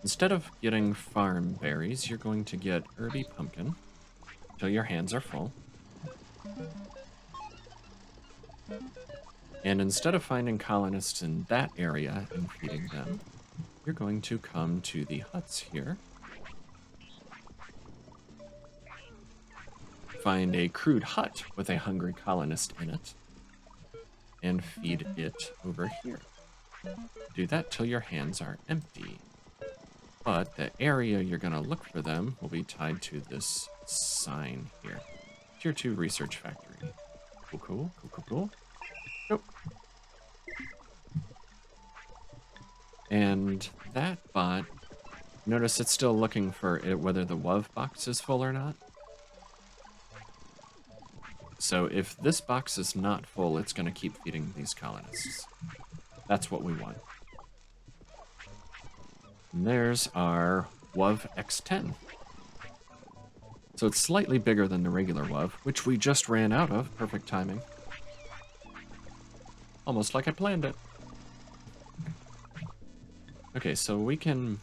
Instead of getting farm berries, you're going to get herby pumpkin until your hands are full. And instead of finding colonists in that area and feeding them, you're going to come to the huts here. Find a crude hut with a hungry colonist in it. And feed it over here. Do that till your hands are empty. But the area you're going to look for them will be tied to this sign here. Tier 2 Research Factory. Cool, cool, cool, cool, cool. Nope. And that bot, notice it's still looking for it, whether the wove box is full or not. So if this box is not full, it's going to keep feeding these colonists. That's what we want. And there's our wove X10. So it's slightly bigger than the regular wove, which we just ran out of. Perfect timing. Almost like I planned it. Okay, so we can...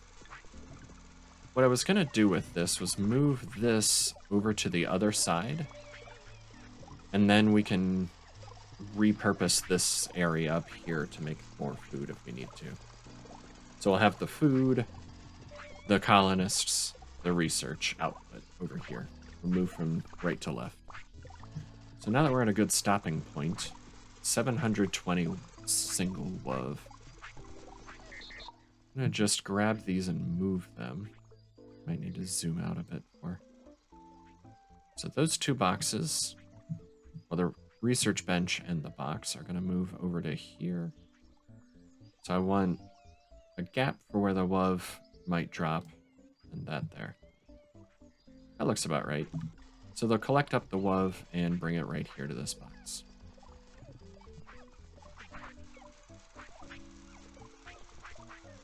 What I was going to do with this was move this over to the other side. And then we can repurpose this area up here to make more food if we need to. So we'll have the food, the colonists, the research output over here. We'll move from right to left. So now that we're at a good stopping point, 720 single wove. I'm gonna just grab these and move them. Might need to zoom out a bit more. So those two boxes, well, the research bench and the box are gonna move over to here. So I want a gap for where the wove might drop, and that there. That looks about right. So they'll collect up the wove and bring it right here to this box.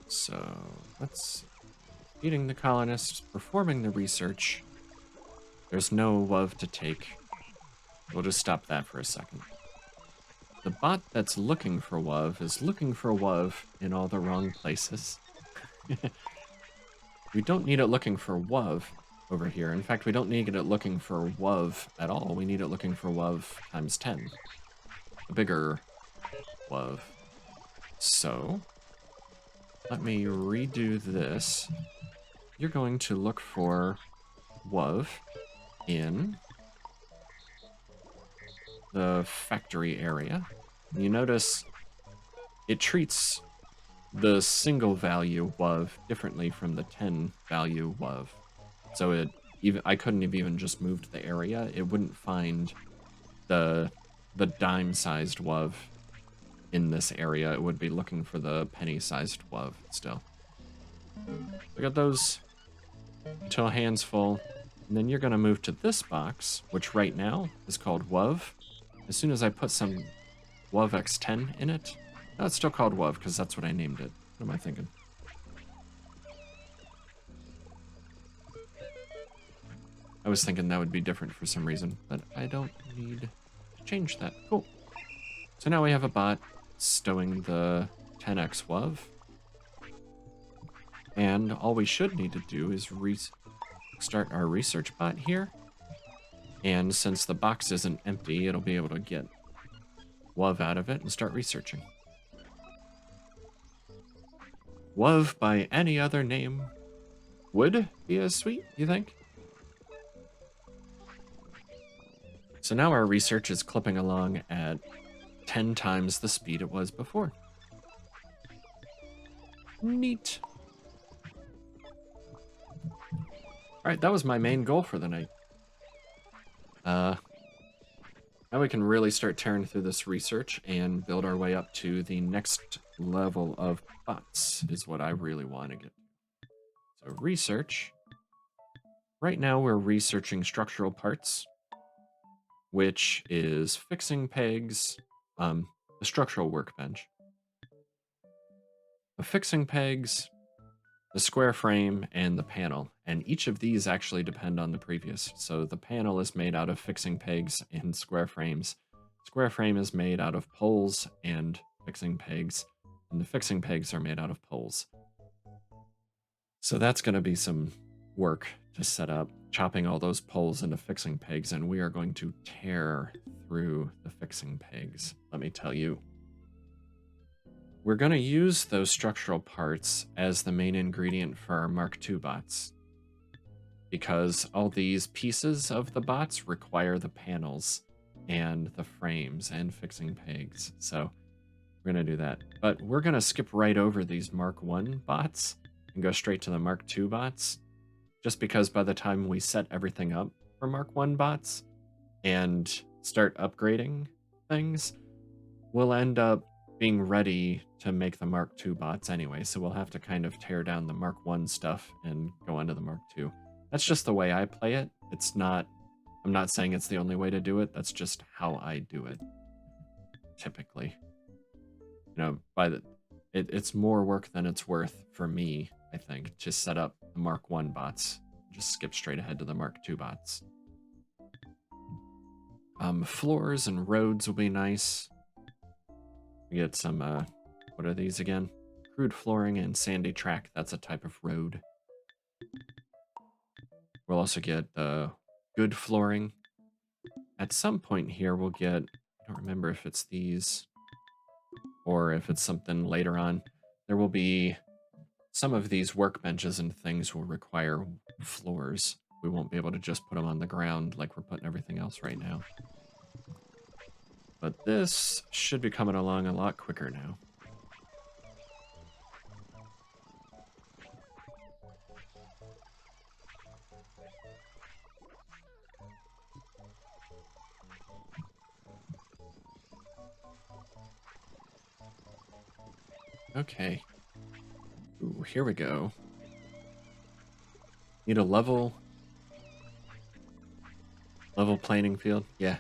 So let's see. Feeding the colonists, performing the research. There's no wove to take. We'll just stop that for a second. The bot that's looking for wove is looking for wove in all the wrong places. We don't need it looking for wove over here. In fact, we don't need it looking for wove at all. We need it looking for wove times 10. A bigger wove. So, let me redo this. You're going to look for wove in the factory area. You notice it treats the single value wove differently from the 10 value wove. So I couldn't have even just moved the area. It wouldn't find the dime-sized wove in this area. It would be looking for the penny-sized wove still. We got those until hands full. And then you're going to move to this box, which right now is called wove. as soon as I put some WOV X10 in it. No, it's still called WOV because that's what I named it. What am I thinking? I was thinking that would be different for some reason, but I don't need to change that. Cool. So now we have a bot stowing the 10x WOV. And all we should need to do is start our research bot here. And since the box isn't empty, it'll be able to get WOV out of it and start researching. WOV by any other name would be as sweet, you think? So now our research is clipping along at 10 times the speed it was before. Neat. Alright, that was my main goal for the night. Now we can really start tearing through this research and build our way up to the next level of bots, is what I really want to get. So research. Right now we're researching structural parts, which is fixing pegs, the structural workbench. The fixing pegs, the square frame, and the panel. And each of these actually depend on the previous. So the panel is made out of fixing pegs and square frames. Square frame is made out of poles and fixing pegs. And the fixing pegs are made out of poles. So that's going to be some work to set up, chopping all those poles into fixing pegs. And we are going to tear through the fixing pegs, let me tell you. We're going to use those structural parts as the main ingredient for our Mark II bots, because all these pieces of the bots require the panels and the frames and fixing pegs. So we're going to do that. But we're going to skip right over these Mark I bots and go straight to the Mark II bots, just because by the time we set everything up for Mark I bots and start upgrading things, we'll end up being ready to make the Mark II bots anyway, so we'll have to kind of tear down the Mark I stuff and go on to the Mark II. That's just the way I play it. It's not, I'm not saying it's the only way to do it, that's just how I do it, typically. You know, it's more work than it's worth for me, I think, to set up the Mark I bots. Just skip straight ahead to the Mark II bots. Floors and roads will be nice. We get some, what are these again? Crude flooring and sandy track. That's a type of road. We'll also get good flooring. At some point here, we'll get, I don't remember if it's these or if it's something later on. There will be some of these workbenches and things will require floors. We won't be able to just put them on the ground like we're putting everything else right now. But this should be coming along a lot quicker now. Okay. Ooh, here we go. Need a level planing field? Yeah.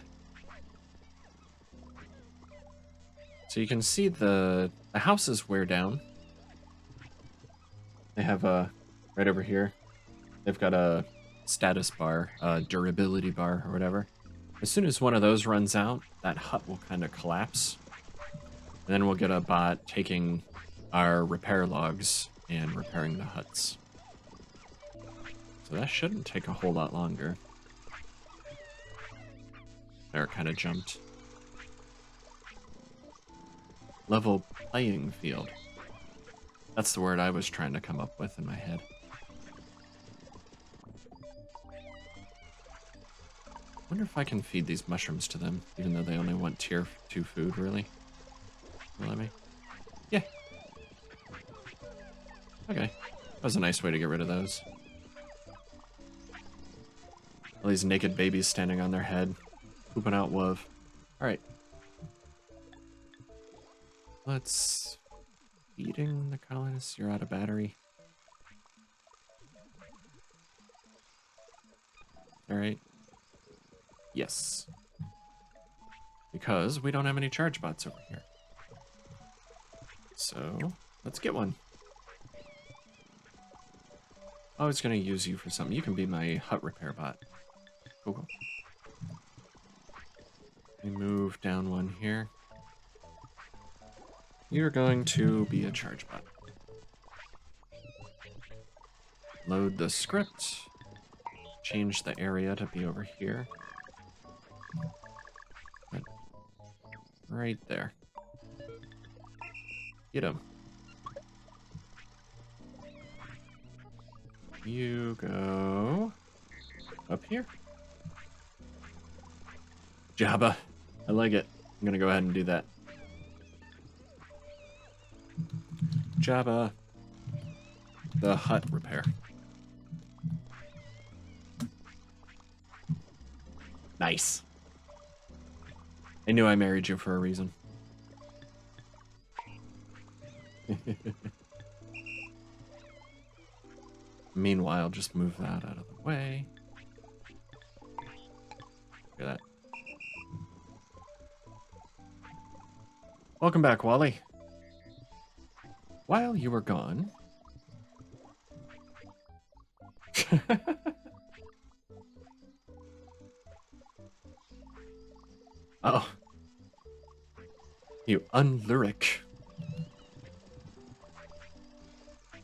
So you can see the houses wear down. They have a, right over here, they've got a status bar, a durability bar or whatever. As soon as one of those runs out, that hut will kind of collapse. And then we'll get a bot taking our repair logs and repairing the huts. So that shouldn't take a whole lot longer. There, it kind of jumped. Level playing field. That's the word I was trying to come up with in my head. I wonder if I can feed these mushrooms to them, even though they only want tier 2 food, really. Will let me? Yeah. Okay. That was a nice way to get rid of those. All these naked babies standing on their head, pooping out WOV. Alright. Let's... Feeding the colonists, you're out of battery. Alright. Yes. because we don't have any charge bots over here. So let's get one. I was going to use you for something. You can be my hut repair bot. Cool. Let me move down one here. You're going to be a charge bot. Load the script. Change the area to be over here. Right there. Get him. You go up here. Jabba. I like it. I'm gonna go ahead and do that. Jabba. The hut repair. Nice. I knew I married you for a reason. Meanwhile, just move that out of the way. Look at that. Welcome back, Wally. While you were gone... Oh. You unlyric.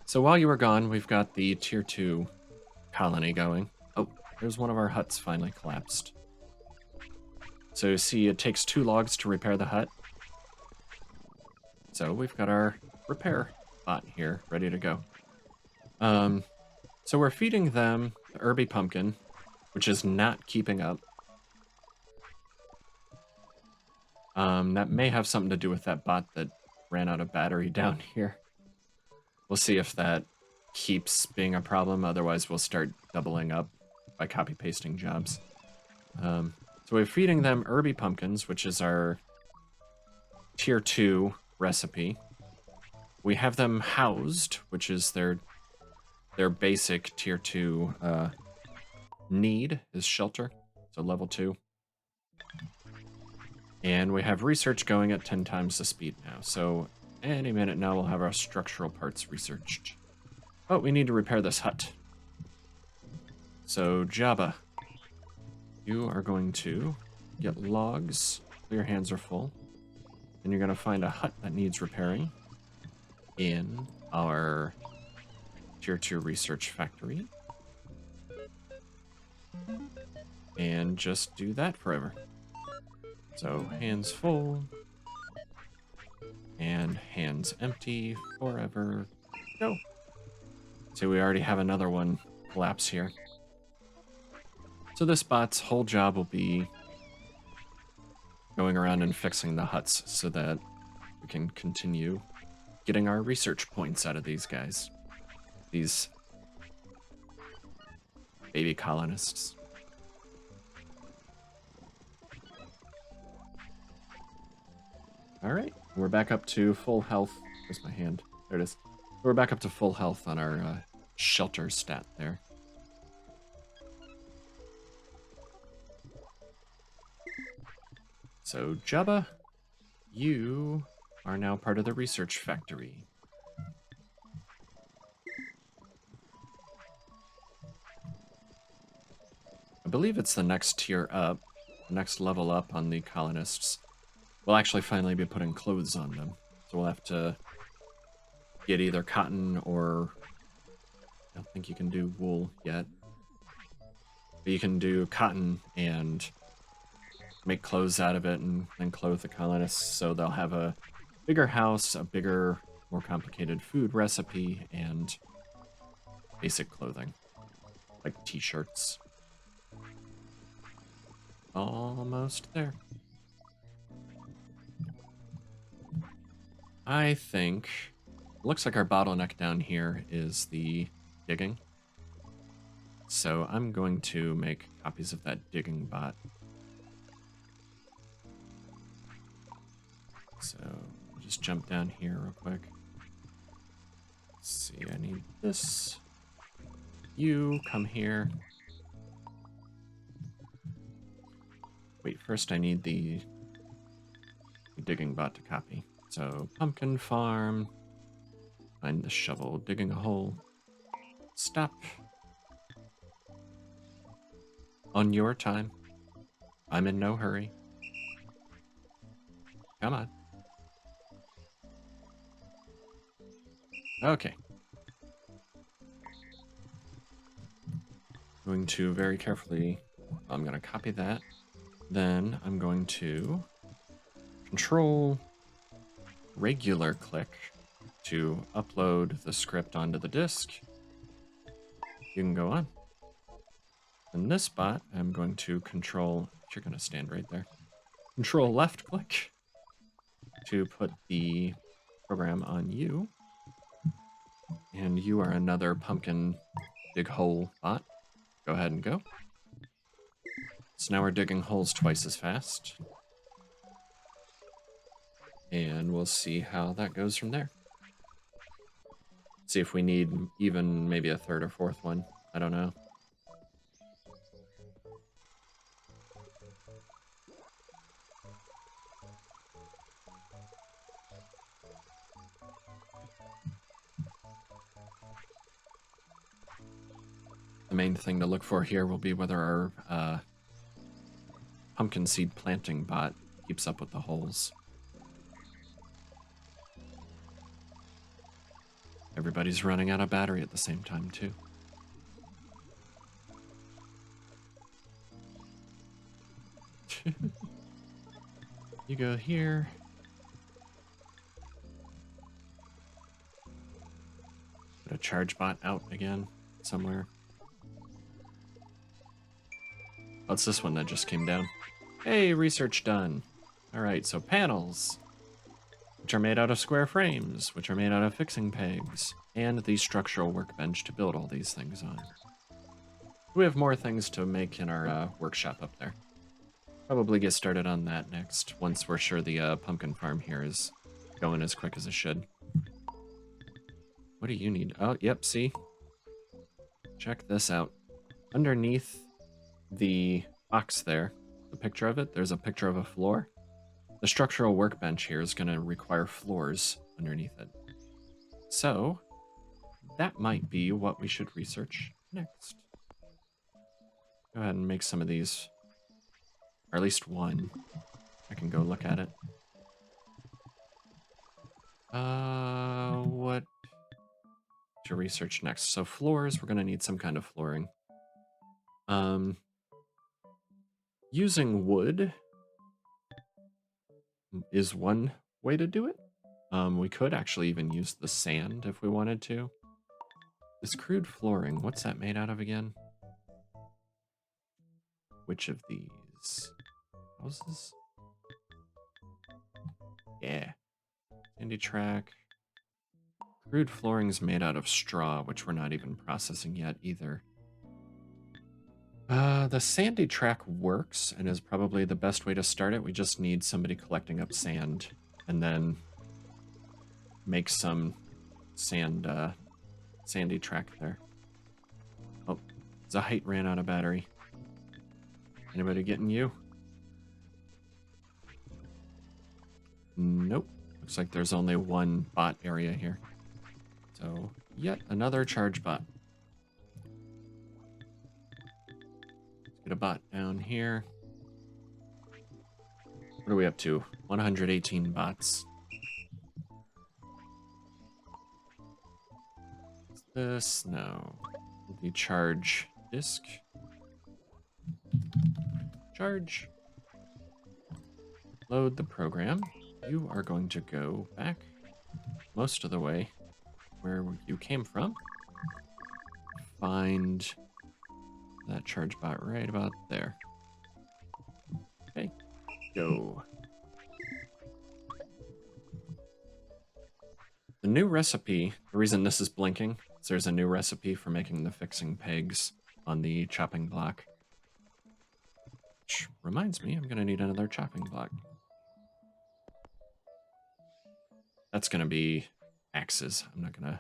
So while you were gone, we've got the tier 2 colony going. Oh, there's one of our huts finally collapsed. So see, it takes 2 logs to repair the hut. So we've got our repair bot here, ready to go. So we're feeding them the Herby pumpkin, which is not keeping up. That may have something to do with that bot that ran out of battery down here. We'll see if that keeps being a problem. Otherwise, we'll start doubling up by copy-pasting jobs. So we're feeding them Herby pumpkins, which is our tier 2 recipe. We have them housed, which is their basic tier 2 need is shelter, so level 2. And we have research going at 10 times the speed now. So any minute now we'll have our structural parts researched. Oh, we need to repair this hut. So Jabba, you are going to get logs. Your hands are full. And you're going to find a hut that needs repairing in our tier 2 research factory. And just do that forever. So hands full and hands empty forever. Go. So we already have another one collapse here. So this bot's whole job will be going around and fixing the huts so that we can continue getting our research points out of these guys. These baby colonists. All right, we're back up to full health. Where's my hand? There it is. We're back up to full health on our shelter stat there. So, Jabba, you are now part of the research factory. I believe it's the next tier up, the next level up on the colonists. We'll actually finally be putting clothes on them. So we'll have to get either cotton or... I don't think you can do wool yet. But you can do cotton and make clothes out of it and then clothe the colonists so they'll have a bigger house, a bigger, more complicated food recipe, and basic clothing. Like t-shirts. Almost there. I think, looks like our bottleneck down here is the digging. So I'm going to make copies of that digging bot. So just jump down here real quick. Let's see, I need this. You come here. Wait, first I need the digging bot to copy. So pumpkin farm, find the shovel, digging a hole. Stop. On your time. I'm in no hurry. Come on. Okay. Going to very carefully, I'm going to copy that. Then I'm going to control regular click to upload the script onto the disk. You can go on. And this bot, I'm going to control, you're going to stand right there. Control left click to put the program on you. And you are another pumpkin dig hole bot. Go ahead and go. So now we're digging holes twice as fast. And we'll see how that goes from there. See if we need even maybe a third or fourth one. I don't know. The main thing to look for here will be whether our pumpkin seed planting bot keeps up with the holes. Everybody's running out of battery at the same time, too. You go here. Put a charge bot out again somewhere. Oh, it's this one that just came down. Hey, research done. All right, so panels, which are made out of square frames, which are made out of fixing pegs, and the structural workbench to build all these things on. We have more things to make in our workshop up there. Probably get started on that next, once we're sure the pumpkin farm here is going as quick as it should. What do you need? Oh, yep, see? Check this out. Underneath the box there, the picture of it, there's a picture of a floor. The structural workbench here is going to require floors underneath it. So, that might be what we should research next. Go ahead and make some of these. Or at least one. I can go look at it. What to research next? So floors, we're going to need some kind of flooring. Using wood is one way to do it. We could actually even use the sand if we wanted to. This crude flooring, what's that made out of again? Which of these houses? Yeah. Sandy track. Crude flooring's made out of straw, which we're not even processing yet either. The sandy track works and is probably the best way to start it. We just need somebody collecting up sand and then make some sand, sandy track there. Oh, Zahite ran out of battery. Anybody getting you? Nope. Looks like there's only one bot area here. So, yet another charge bot. Let's get a bot down here. What are we up to? 118 bots. What's this? No. The charge disk. Charge. Load the program. You are going to go back most of the way where you came from. Find that charge bot right about there. Okay, go. The new recipe, the reason this is blinking is there's a new recipe for making the fixing pegs on the chopping block. Which reminds me, I'm going to need another chopping block. That's going to be axes. I'm not going to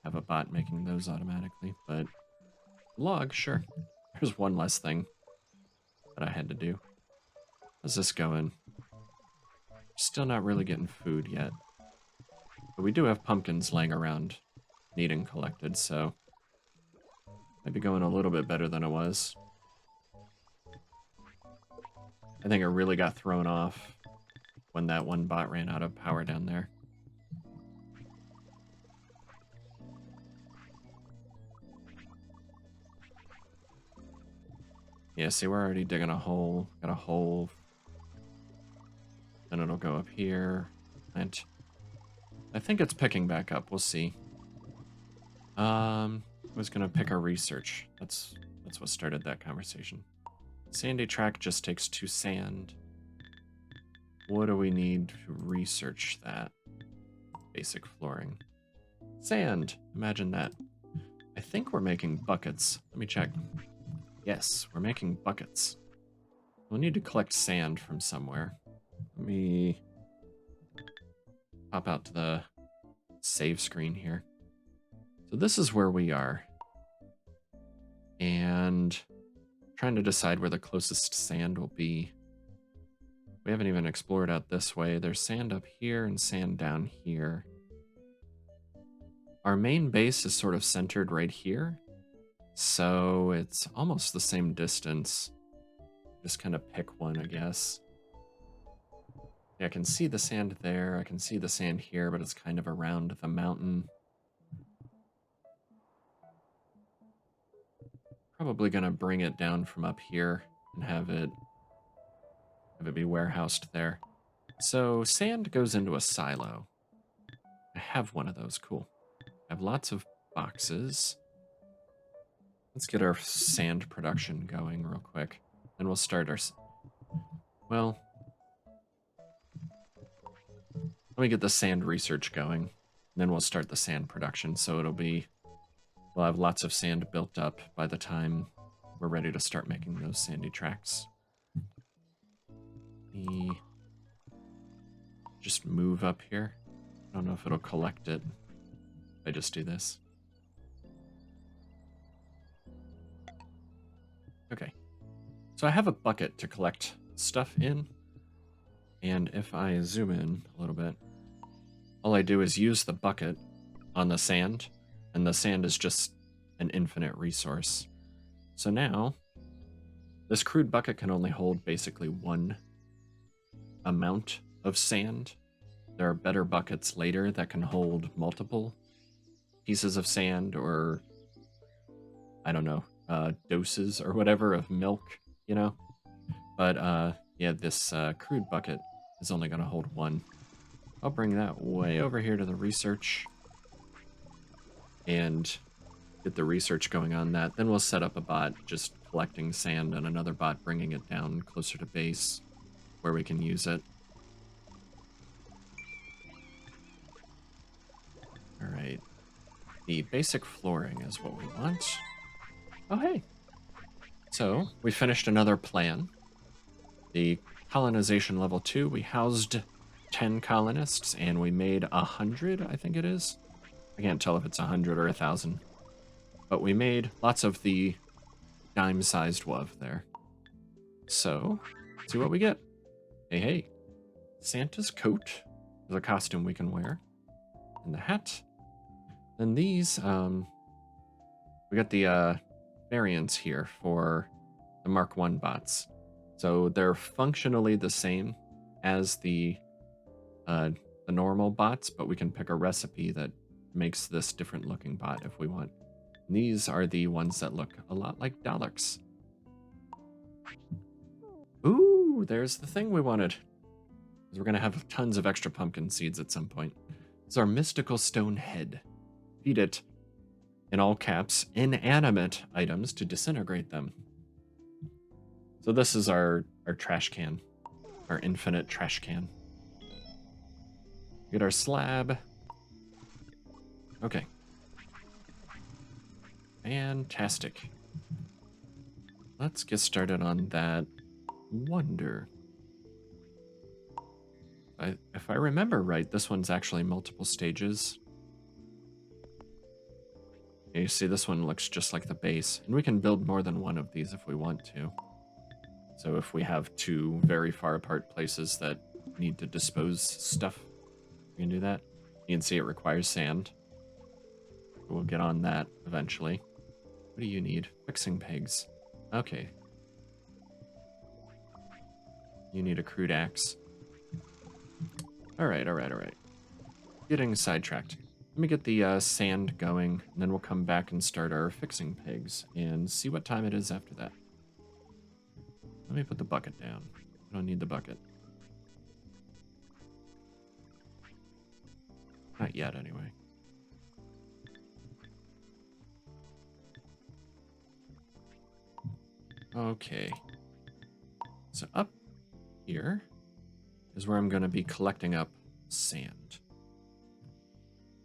have a bot making those automatically, but log, sure. There's one less thing that I had to do. How's this going? Still not really getting food yet. But we do have pumpkins laying around needing collected, so might be going a little bit better than it was. I think it really got thrown off when that one bot ran out of power down there. Yeah, see, we're already digging a hole. Got a hole. Then it'll go up here. And I think it's picking back up. We'll see. I was gonna pick our research. That's what started that conversation. Sandy track just takes 2 sand. What do we need to research that? Basic flooring. Sand. Imagine that. I think we're making buckets. Let me check. Yes, we're making buckets. We'll need to collect sand from somewhere. Let me pop out to the save screen here. So this is where we are. And trying to decide where the closest sand will be. We haven't even explored out this way. There's sand up here and sand down here. Our main base is sort of centered right here. So it's almost the same distance. Just kind of pick one, I guess. Yeah, I can see the sand there. I can see the sand here, but it's kind of around the mountain. Probably gonna bring it down from up here and have it be warehoused there. So sand goes into a silo. I have one of those. Cool. I have lots of boxes. Let's get our sand production going real quick. Then we'll start our... Well... Let me get the sand research going. And then we'll start the sand production. So it'll be... We'll have lots of sand built up by the time we're ready to start making those sandy tracks. Just move up here. I don't know if it'll collect it if I just do this. Okay. So I have a bucket to collect stuff in. And if I zoom in a little bit, all I do is use the bucket on the sand, and the sand is just an infinite resource. So now, this crude bucket can only hold basically one amount of sand. There are better buckets later that can hold multiple pieces of sand or, I don't know, doses or whatever of milk, you know? But yeah, this crude bucket is only going to hold one. I'll bring that way over here to the research and get the research going on that. Then we'll set up a bot just collecting sand and another bot bringing it down closer to base where we can use it. All right. The basic flooring is what we want. Oh, hey. So we finished another plan. The colonization level 2, we housed 10 colonists and we made 100, I think it is. I can't tell if it's 100 or 1,000. But we made lots of the dime-sized WUV there. So, let's see what we get. Hey, hey. Santa's coat is a costume we can wear. And the hat. Then these, we got the variants here for the Mark 1 bots. So they're functionally the same as the normal bots, but we can pick a recipe that makes this different looking bot if we want. And these are the ones that look a lot like Daleks. Ooh, there's the thing we wanted. We're going to have tons of extra pumpkin seeds at some point. It's our mystical stone head. Feed it, in all caps, inanimate items to disintegrate them. So this is our trash can, our infinite trash can. Get our slab. Okay. Fantastic. Let's get started on that wonder. If I remember right, this one's actually multiple stages. Yeah, you see, this one looks just like the base, and we can build more than one of these if we want to. So if we have two very far apart places that need to dispose stuff, we can do that. You can see it requires sand. We'll get on that eventually. What do you need? Fixing pigs. Okay. You need a crude axe. Alright. Getting sidetracked. Let me get the sand going, and then we'll come back and start our fixing pigs, and see what time it is after that. Let me put the bucket down. I don't need the bucket. Not yet, anyway. Okay. So up here is where I'm going to be collecting up sand.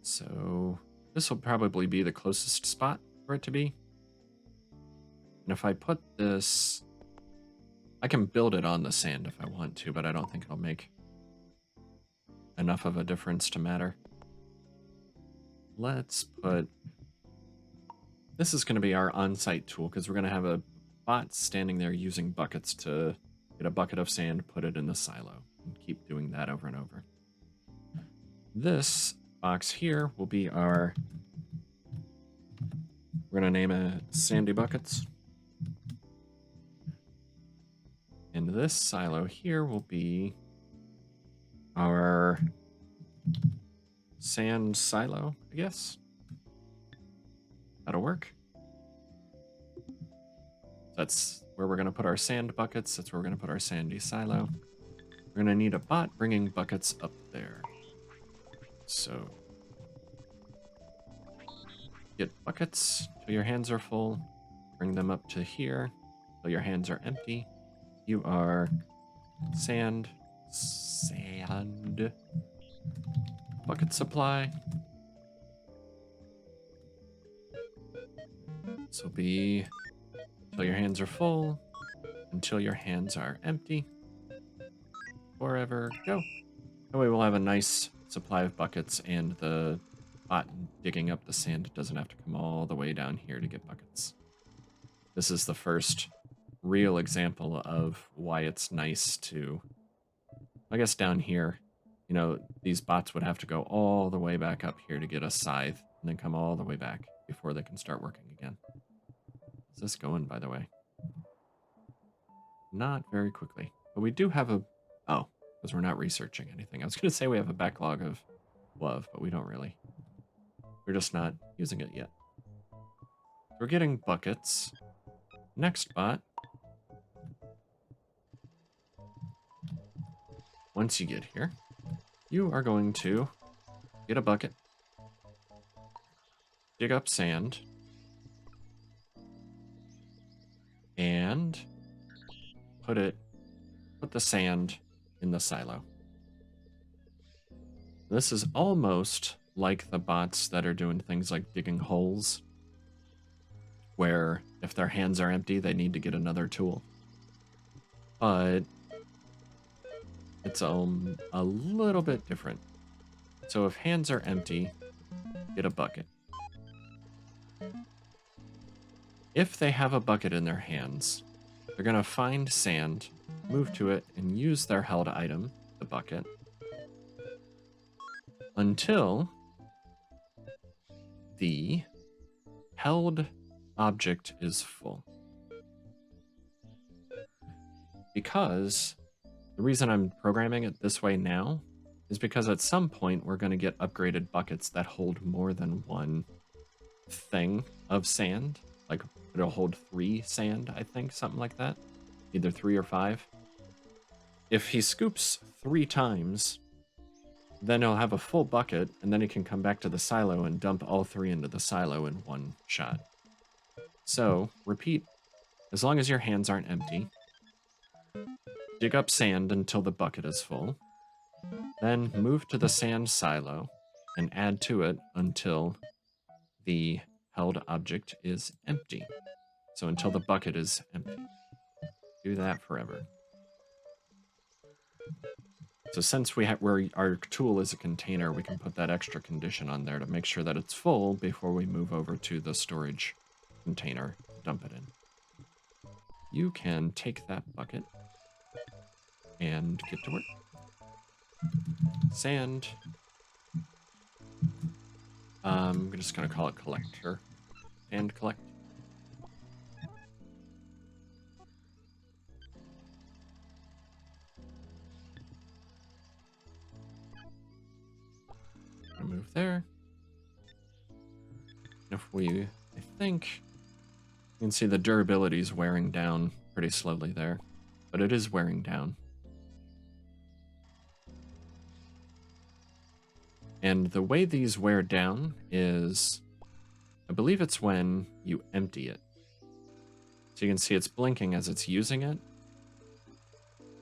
So this will probably be the closest spot for it to be. And if I put this... I can build it on the sand if I want to, but I don't think it'll make enough of a difference to matter. Let's put... This is going to be our on-site tool, because we're going to have a bot standing there using buckets to get a bucket of sand, put it in the silo, and keep doing that over and over. This box here will be our... We're going to name it Sandy Buckets. And this silo here will be our sand silo, I guess. That'll work. That's where we're going to put our sand buckets. That's where we're going to put our sandy silo. We're going to need a bot bringing buckets up there. So get buckets till your hands are full. Bring them up to here till your hands are empty. You are sand bucket supply. This will be till your hands are full, until your hands are empty. Forever go. That way we'll have a nice supply of buckets, and the bot digging up the sand doesn't have to come all the way down here to get buckets. This is the first real example of why it's nice to, I guess down here, you know, these bots would have to go all the way back up here to get a scythe, and then come all the way back before they can start working again. How's this going, by the way? Not very quickly. But we do have a... Oh, because we're not researching anything. I was going to say we have a backlog of love, but we don't really. We're just not using it yet. We're getting buckets. Next bot. Once you get here, you are going to get a bucket, dig up sand, and put the sand in the silo. This is almost like the bots that are doing things like digging holes, where if their hands are empty, they need to get another tool. But it's a little bit different. So if hands are empty, get a bucket. If they have a bucket in their hands, they're going to find sand, move to it, and use their held item, the bucket, until the held object is full. Because the reason I'm programming it this way now is because at some point we're going to get upgraded buckets that hold more than one thing of sand. Like, it'll hold 3 sand, I think, something like that. Either 3 or 5. If he scoops 3 times, then he'll have a full bucket, and then he can come back to the silo and dump all 3 into the silo in one shot. So, repeat, as long as your hands aren't empty, dig up sand until the bucket is full, then move to the sand silo and add to it until the held object is empty. So until the bucket is empty. Do that forever. So since our tool is a container, we can put that extra condition on there to make sure that it's full before we move over to the storage container to dump it in. You can take that bucket and get to work. sand. I'm just gonna call it collector. And collect. Move there. If we, I think, you can see the durability is wearing down pretty slowly there, but it is wearing down. And the way these wear down is, I believe it's when you empty it. So you can see it's blinking as it's using it.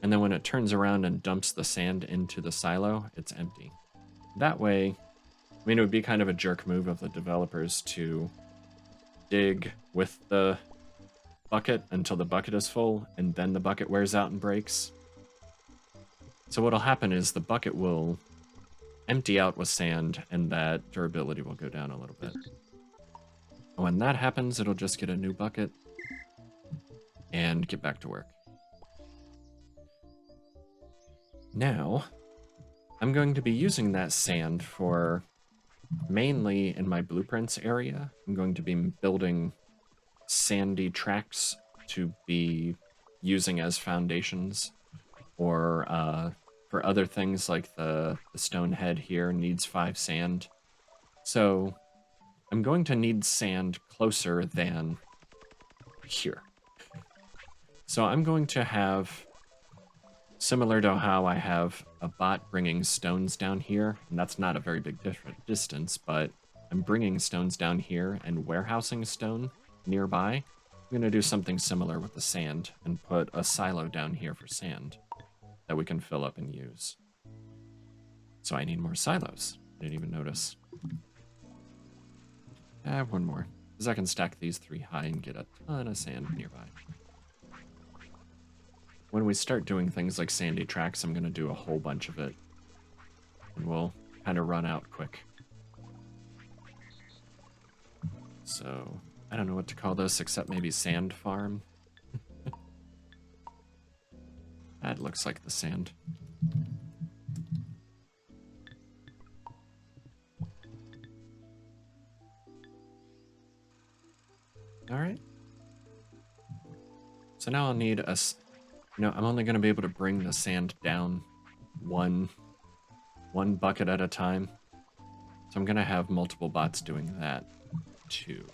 And then when it turns around and dumps the sand into the silo, it's empty. That way, I mean, it would be kind of a jerk move of the developers to dig with the bucket until the bucket is full, and then the bucket wears out and breaks. So what'll happen is the bucket will empty out with sand, and that durability will go down a little bit. When that happens, it'll just get a new bucket and get back to work. Now, I'm going to be using that sand for mainly in my blueprints area. I'm going to be building sandy tracks to be using as foundations, or for other things like the stone head here needs 5 sand. So I'm going to need sand closer than here. So I'm going to have, similar to how I have a bot bringing stones down here, and that's not a very big distance, but I'm bringing stones down here and warehousing stone nearby. I'm going to do something similar with the sand and put a silo down here for sand that we can fill up and use. So I need more silos. I didn't even notice. I have one more, because I can stack these 3 high and get a ton of sand nearby. When we start doing things like sandy tracks, I'm going to do a whole bunch of it. And we'll kind of run out quick. So, I don't know what to call this except maybe sand farm. That looks like the sand. Alright. So now I'll need a... I'm only going to be able to bring the sand down one bucket at a time. So I'm going to have multiple bots doing that too.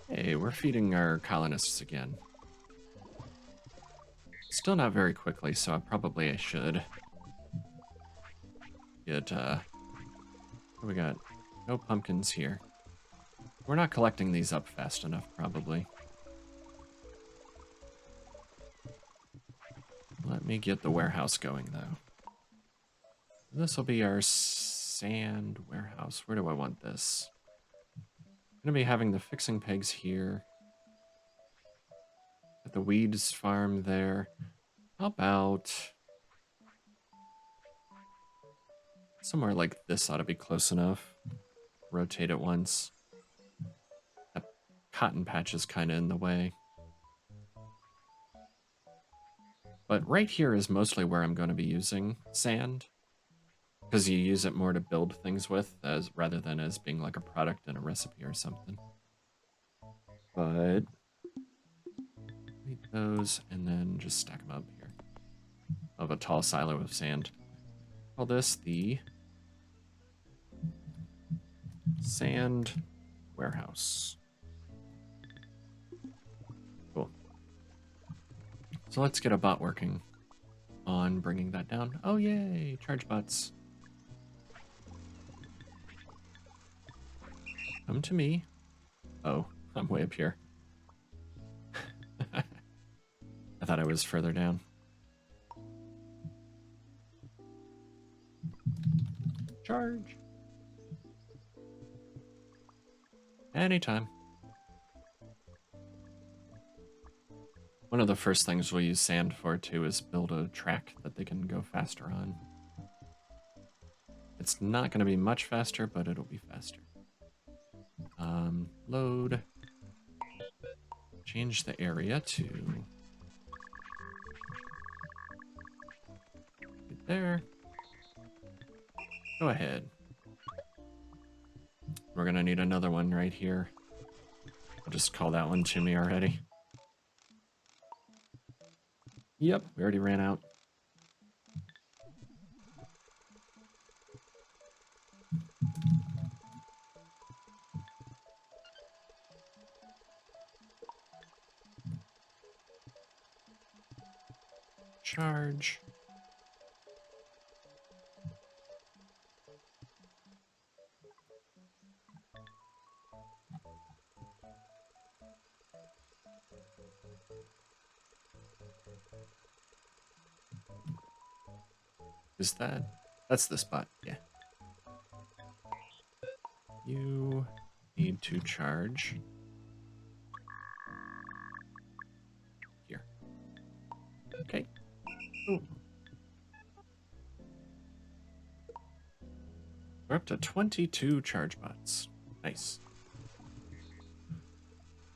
Hey, we're feeding our colonists again. Still not very quickly, so I should get, what do we got? No pumpkins here. We're not collecting these up fast enough, probably. Let me get the warehouse going, though. This will be our sand warehouse. Where do I want this? I'm going to be having the fixing pegs here. At the weeds farm there. How about... somewhere like this ought to be close enough. Rotate it once. That cotton patch is kind of in the way. But right here is mostly where I'm going to be using sand, because you use it more to build things with, rather than as being like a product in a recipe or something. But leave those and then just stack them up here. Of a tall silo of sand. Call this the sand warehouse. Cool. So let's get a bot working on bringing that down. Oh, yay! Charge bots. Come to me. Oh, I'm way up here. I thought I was further down. Charge. Anytime. One of the first things we'll use sand for, too, is build a track that they can go faster on. It's not going to be much faster, but it'll be faster. Load. Change the area to there. Go ahead. We're gonna need another one right here. I'll just call that one to me already. Yep, we already ran out. Charge. Is that? That's the spot, yeah. You need to charge here. Okay. Ooh. We're up to 22 charge bots. Nice.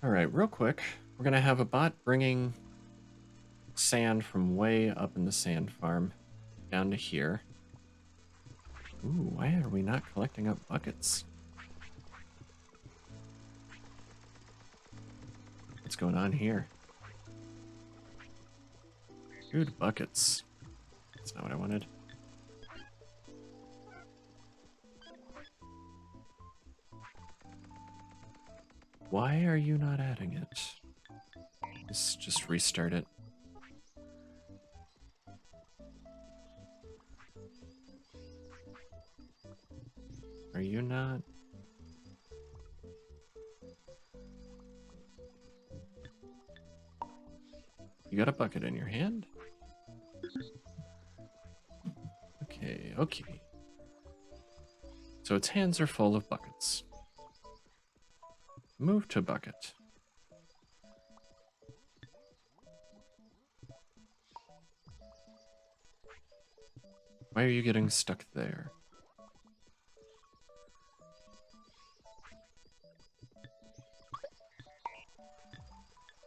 All right, real quick, we're gonna have a bot bringing sand from way up in the sand farm down to here. Ooh, why are we not collecting up buckets? What's going on here? Dude, buckets. That's not what I wanted. Why are you not adding it? Let's just restart it. Are you not? You got a bucket in your hand? Okay, okay. So its hands are full of buckets. Move to bucket. Why are you getting stuck there?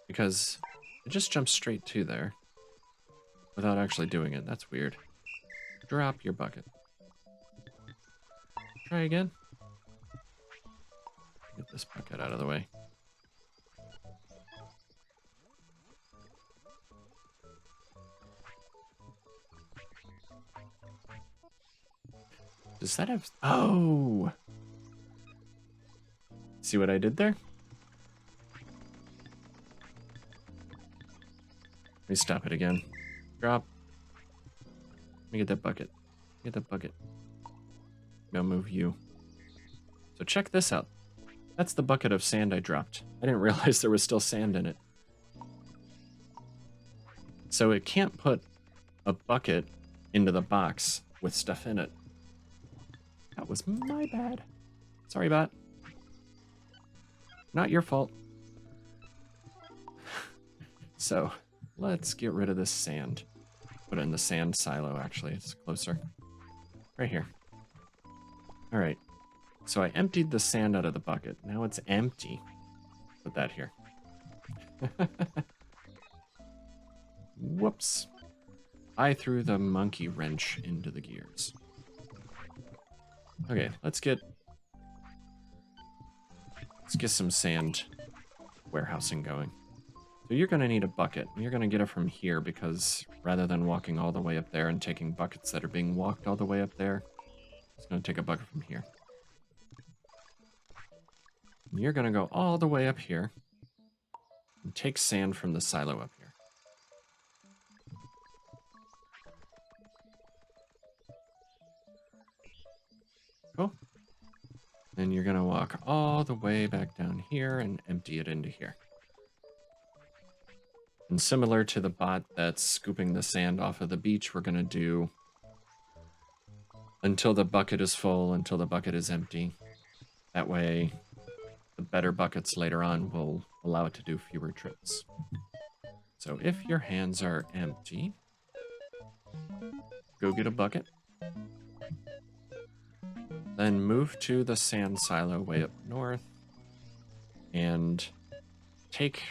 Because it just jumps straight to there without actually doing it. That's weird. Drop your bucket. Try again. Get this bucket out of the way. Does that have... Oh! See what I did there? Let me stop it again. Drop. Let me get that bucket. Get that bucket. Now move you. So check this out. That's the bucket of sand I dropped. I didn't realize there was still sand in it. So it can't put a bucket into the box with stuff in it. That was my bad. Sorry, bot. Not your fault. So, let's get rid of this sand. Put it in the sand silo, actually. It's closer. Right here. All right. So I emptied the sand out of the bucket. Now it's empty. Put that here. Whoops. I threw the monkey wrench into the gears. Okay, let's get some sand warehousing going. So you're gonna need a bucket. You're gonna get it from here because rather than walking all the way up there and taking buckets that are being walked all the way up there, it's gonna take a bucket from here. And you're gonna go all the way up here and take sand from the silo up here. Cool. Then you're gonna walk all the way back down here and empty it into here. And similar to the bot that's scooping the sand off of the beach, we're gonna do until the bucket is full, until the bucket is empty. That way, the better buckets later on will allow it to do fewer trips. So if your hands are empty, go get a bucket. Then move to the sand silo way up north and take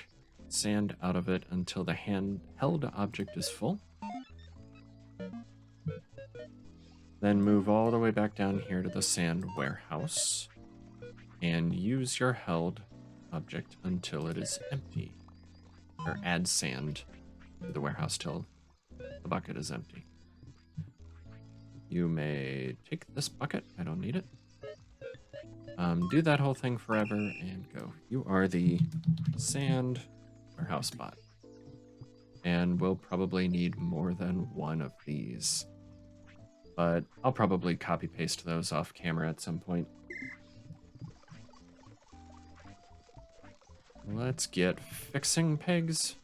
sand out of it until the handheld object is full. Then move all the way back down here to the sand warehouse. And use your held object until it is empty. Or add sand to the warehouse till the bucket is empty. You may take this bucket. I don't need it. Do that whole thing forever and go. You are the sand warehouse bot. And we'll probably need more than one of these. But I'll probably copy paste those off camera at some point. Let's get fixing pegs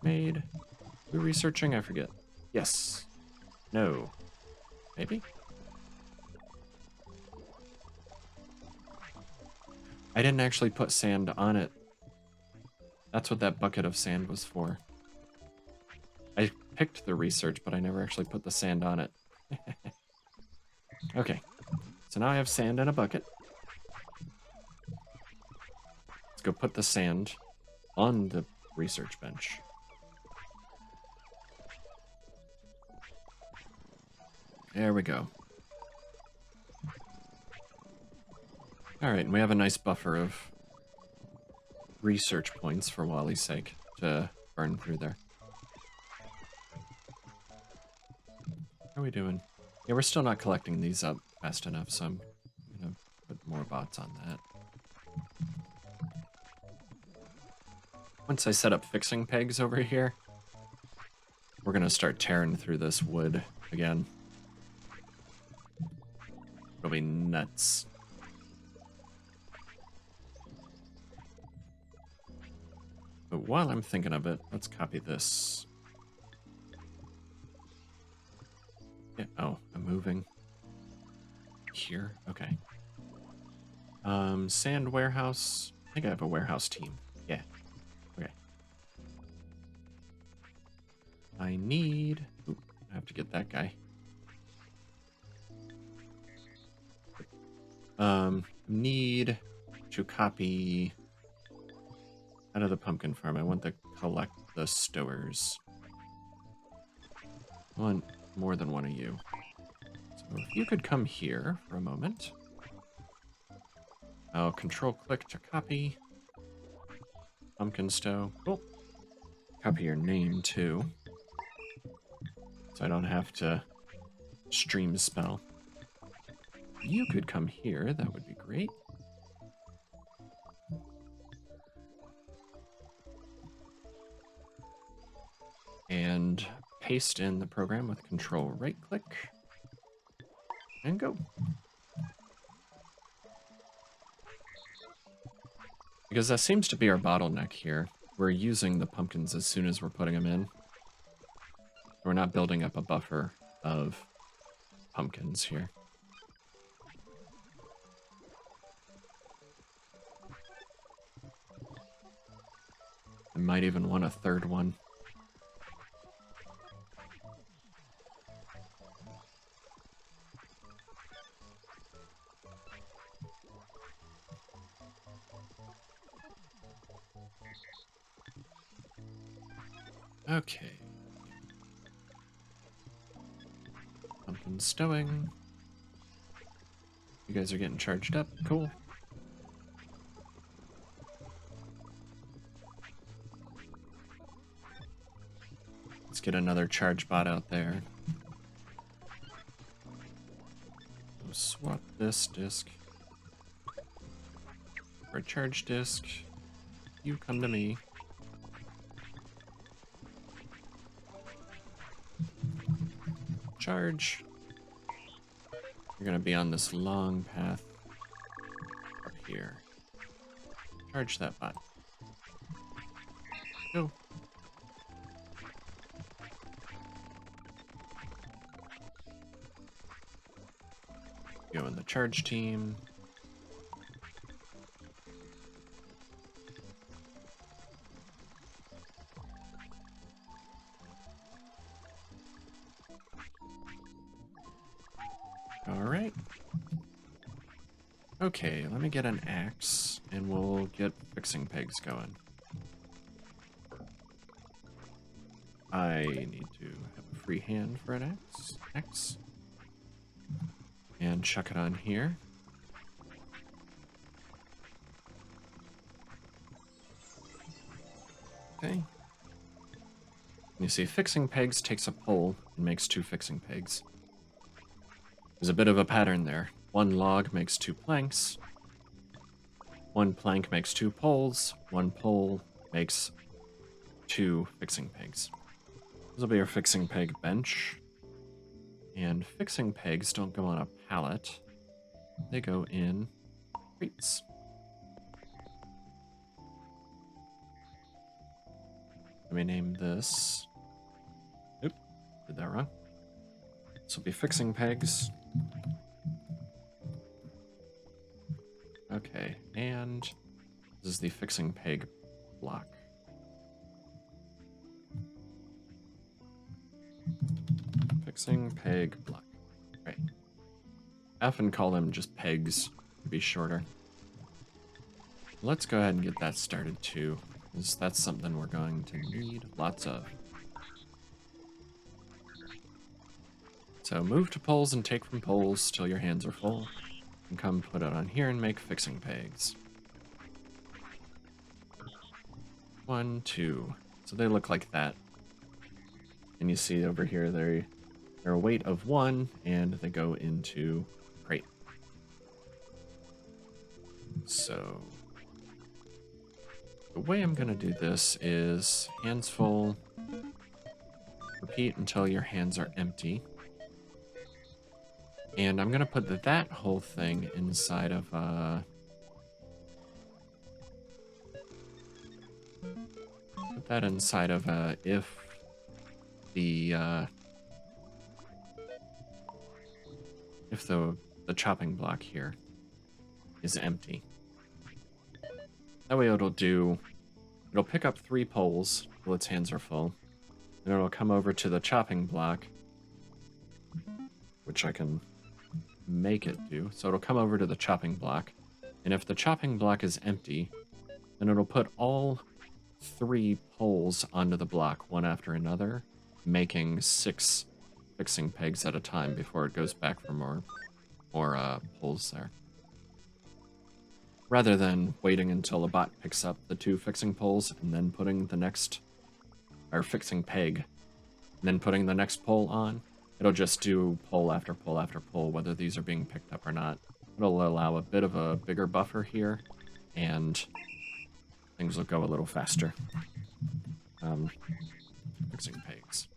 made. We're researching, I forget. Yes. No. Maybe? I didn't actually put sand on it. That's what that bucket of sand was for. I picked the research, but I never actually put the sand on it. Okay. So now I have sand in a bucket. Let's go put the sand on the research bench. There we go. Alright, and we have a nice buffer of research points for Wally's sake to burn through there. How are we doing? Yeah, we're still not collecting these up fast enough, so I'm gonna put more bots on that. Once I set up fixing pegs over here, we're gonna start tearing through this wood again. It'll be nuts. But while I'm thinking of it, let's copy this. Yeah, oh, I'm moving. Here? Okay. Sand warehouse. I think I have a warehouse team. Yeah. Okay. I need... Ooh, I have to get that guy. Need to copy out of the pumpkin farm. I want to collect the stowers. I want more than one of you. So if you could come here for a moment. I'll control click to copy. Pumpkin stow. Cool. Copy your name too. So I don't have to stream spell. You could come here, that would be great. And paste in the program with control right click. And go. Because that seems to be our bottleneck here. We're using the pumpkins as soon as we're putting them in. We're not building up a buffer of pumpkins here. I might even want a third one. Okay. Pumpkin stowing. You guys are getting charged up. Cool. Let's get another charge bot out there. We'll swap this disc for a charge disc. You come to me. Charge. You're gonna be on this long path up here. Charge that bot. Go. Go in the charge team. All right. Okay, let me get an axe and we'll get fixing pegs going. I need to have a free hand for an axe. And chuck it on here. Okay. You see, fixing pegs takes a pole and makes 2 fixing pegs. There's a bit of a pattern there. 1 log makes 2 planks. 1 plank makes 2 poles. 1 pole makes 2 fixing pegs. This will be our fixing peg bench. And fixing pegs don't go on a pallet. They go in crates. Let me name this. Oop, did that wrong. This will be fixing pegs. Okay, and this is the fixing peg block. Fixing peg block. Right. I often call them just pegs to be shorter. Let's go ahead and get that started too, because that's something we're going to need lots of. So move to poles and take from poles till your hands are full. And come put it on here and make fixing pegs. 1, 2. So they look like that. And you see over here they're a weight of 1 and they go into crate. So the way I'm gonna do this is hands full, repeat until your hands are empty. And I'm gonna put that whole thing inside of put that inside of if the chopping block here is empty. That way it'll pick up 3 poles till its hands are full, and it'll come over to the chopping block, which I can make it do. So it'll come over to the chopping block, and if the chopping block is empty, then it'll put all 3 poles onto the block, one after another, making 6 fixing pegs at a time before it goes back for more poles there. Rather than waiting until a bot picks up the 2 fixing poles and then putting the next, or fixing peg, and then putting the next pole on, it'll just do pole after pole after pole, whether these are being picked up or not. It'll allow a bit of a bigger buffer here, and things will go a little faster. Fixing pegs.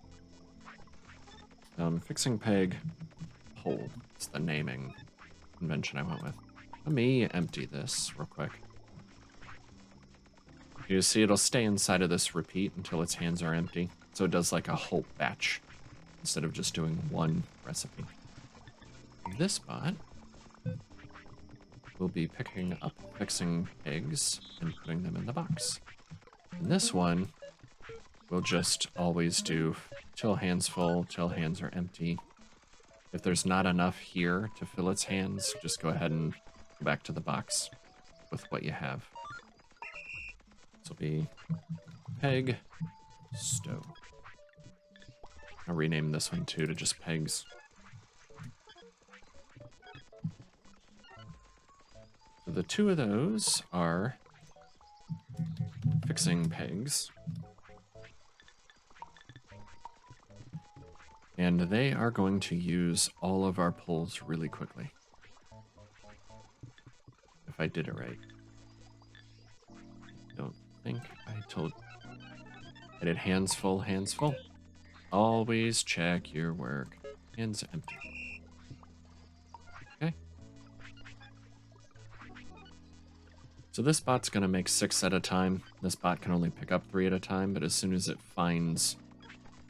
Fixing peg pole is the naming convention I went with. Let me empty this real quick. You see it'll stay inside of this repeat until its hands are empty. So it does like a whole batch instead of just doing one recipe. This bot will be picking up fixing pegs and putting them in the box. And this one will just always do till hands full, till hands are empty. If there's not enough here to fill its hands, just go ahead and go back to the box with what you have. This will be peg stove. I'll rename this one too to just pegs. So the 2 of those are fixing pegs. And they are going to use all of our poles really quickly. If I did it right. Don't think I told... I did hands full, hands full. Always check your work. Hands empty. Okay. So this bot's gonna make 6 at a time. This bot can only pick up 3 at a time, but as soon as it finds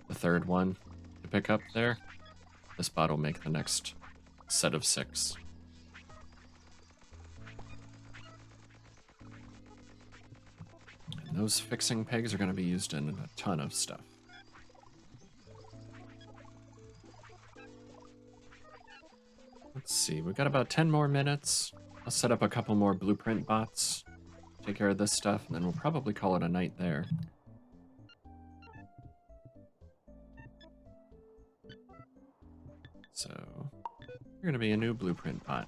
the 3rd one to pick up there, this bot will make the next set of 6. And those fixing pegs are gonna be used in a ton of stuff. Let's see, we've got about 10 more minutes. I'll set up a couple more blueprint bots, take care of this stuff, and then we'll probably call it a night there. So, You're going to be a new blueprint bot.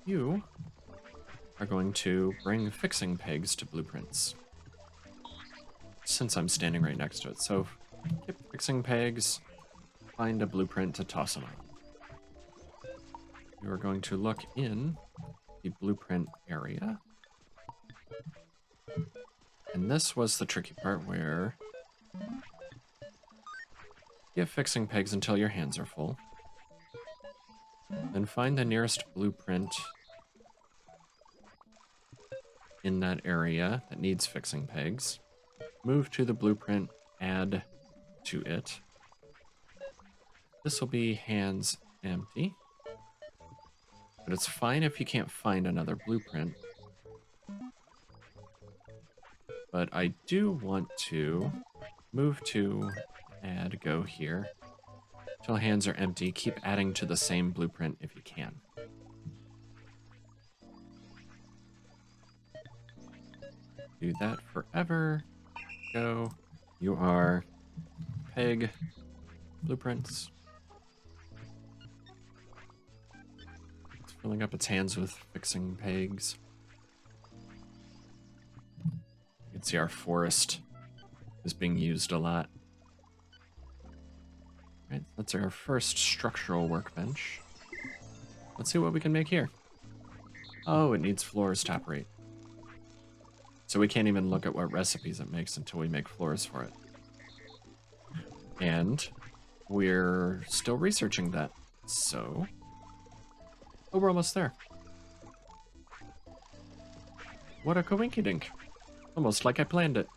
You are going to bring fixing pegs to blueprints. Since I'm standing right next to it. So, get fixing pegs, find a blueprint to toss them on. You are going to look in the blueprint area. And this was the tricky part where get fixing pegs until your hands are full. Then find the nearest blueprint in that area that needs fixing pegs. Move to the blueprint, add to it. This will be hands empty. But it's fine if you can't find another blueprint. But I do want to move to add, go here. Till hands are empty, keep adding to the same blueprint if you can. Do that forever. Go. You are peg blueprints. It's filling up its hands with fixing pegs. You can see our forest is being used a lot. Right, that's our first structural workbench. Let's see what we can make here. Oh, it needs floors to operate. So we can't even look at what recipes it makes until we make floors for it. And we're still researching that. So, oh, we're almost there. What a coinkydink. Almost like I planned it.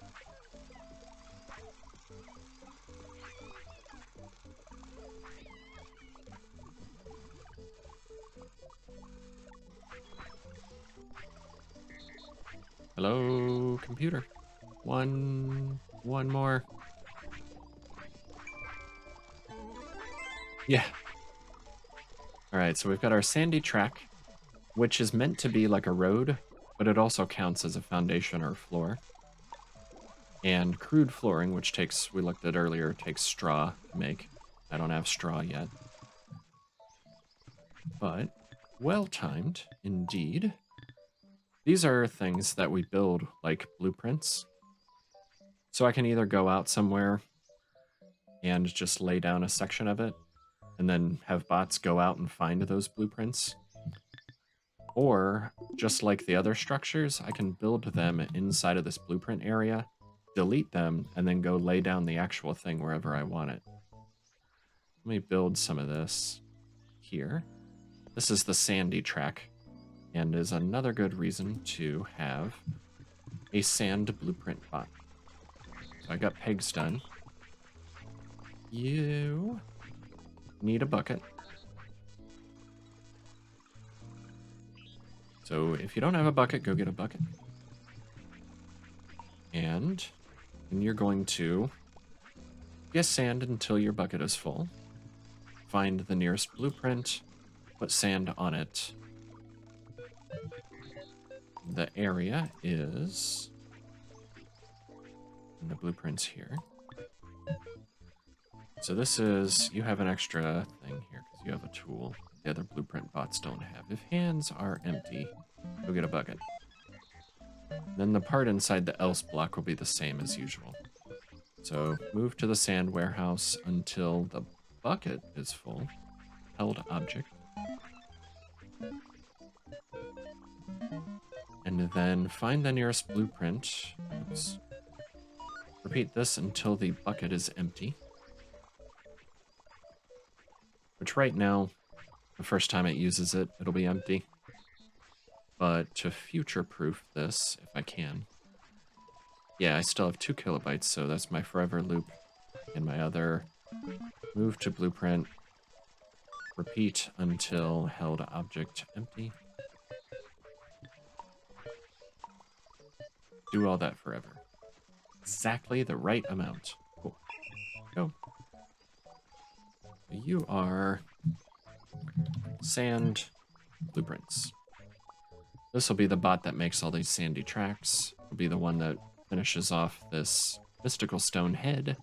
Hello, computer. One more. Yeah. All right, so we've got our sandy track, which is meant to be like a road, but it also counts as a foundation or floor. And crude flooring, which takes, we looked at earlier, takes straw to make. I don't have straw yet. But well-timed, indeed. These are things that we build like blueprints. So I can either go out somewhere and just lay down a section of it, and then have bots go out and find those blueprints. Or, just like the other structures, I can build them inside of this blueprint area, delete them, and then go lay down the actual thing wherever I want it. Let me build some of this here. This is the sandy track, and is another good reason to have a sand blueprint bot. So I got pegs done. You need a bucket. So if you don't have a bucket, go get a bucket. And you're going to get sand until your bucket is full. Find the nearest blueprint, put sand on it. The area is in the blueprints here. So this is, you have an extra thing here because you have a tool the other blueprint bots don't have. If hands are empty, go get a bucket. Then the part inside the else block will be the same as usual. So move to the sand warehouse until the bucket is full. Held object. And then find the nearest blueprint. Oops. Repeat this until the bucket is empty. Which right now, the first time it uses it, it'll be empty. But to future-proof this, if I can. Yeah, I still have 2 kilobytes, so that's my forever loop. And my other move to blueprint. Repeat until held object empty. Do all that forever. Exactly the right amount. Cool. Go. You are sand blueprints. This will be the bot that makes all these sandy tracks. It'll be the one that finishes off this mystical stone head.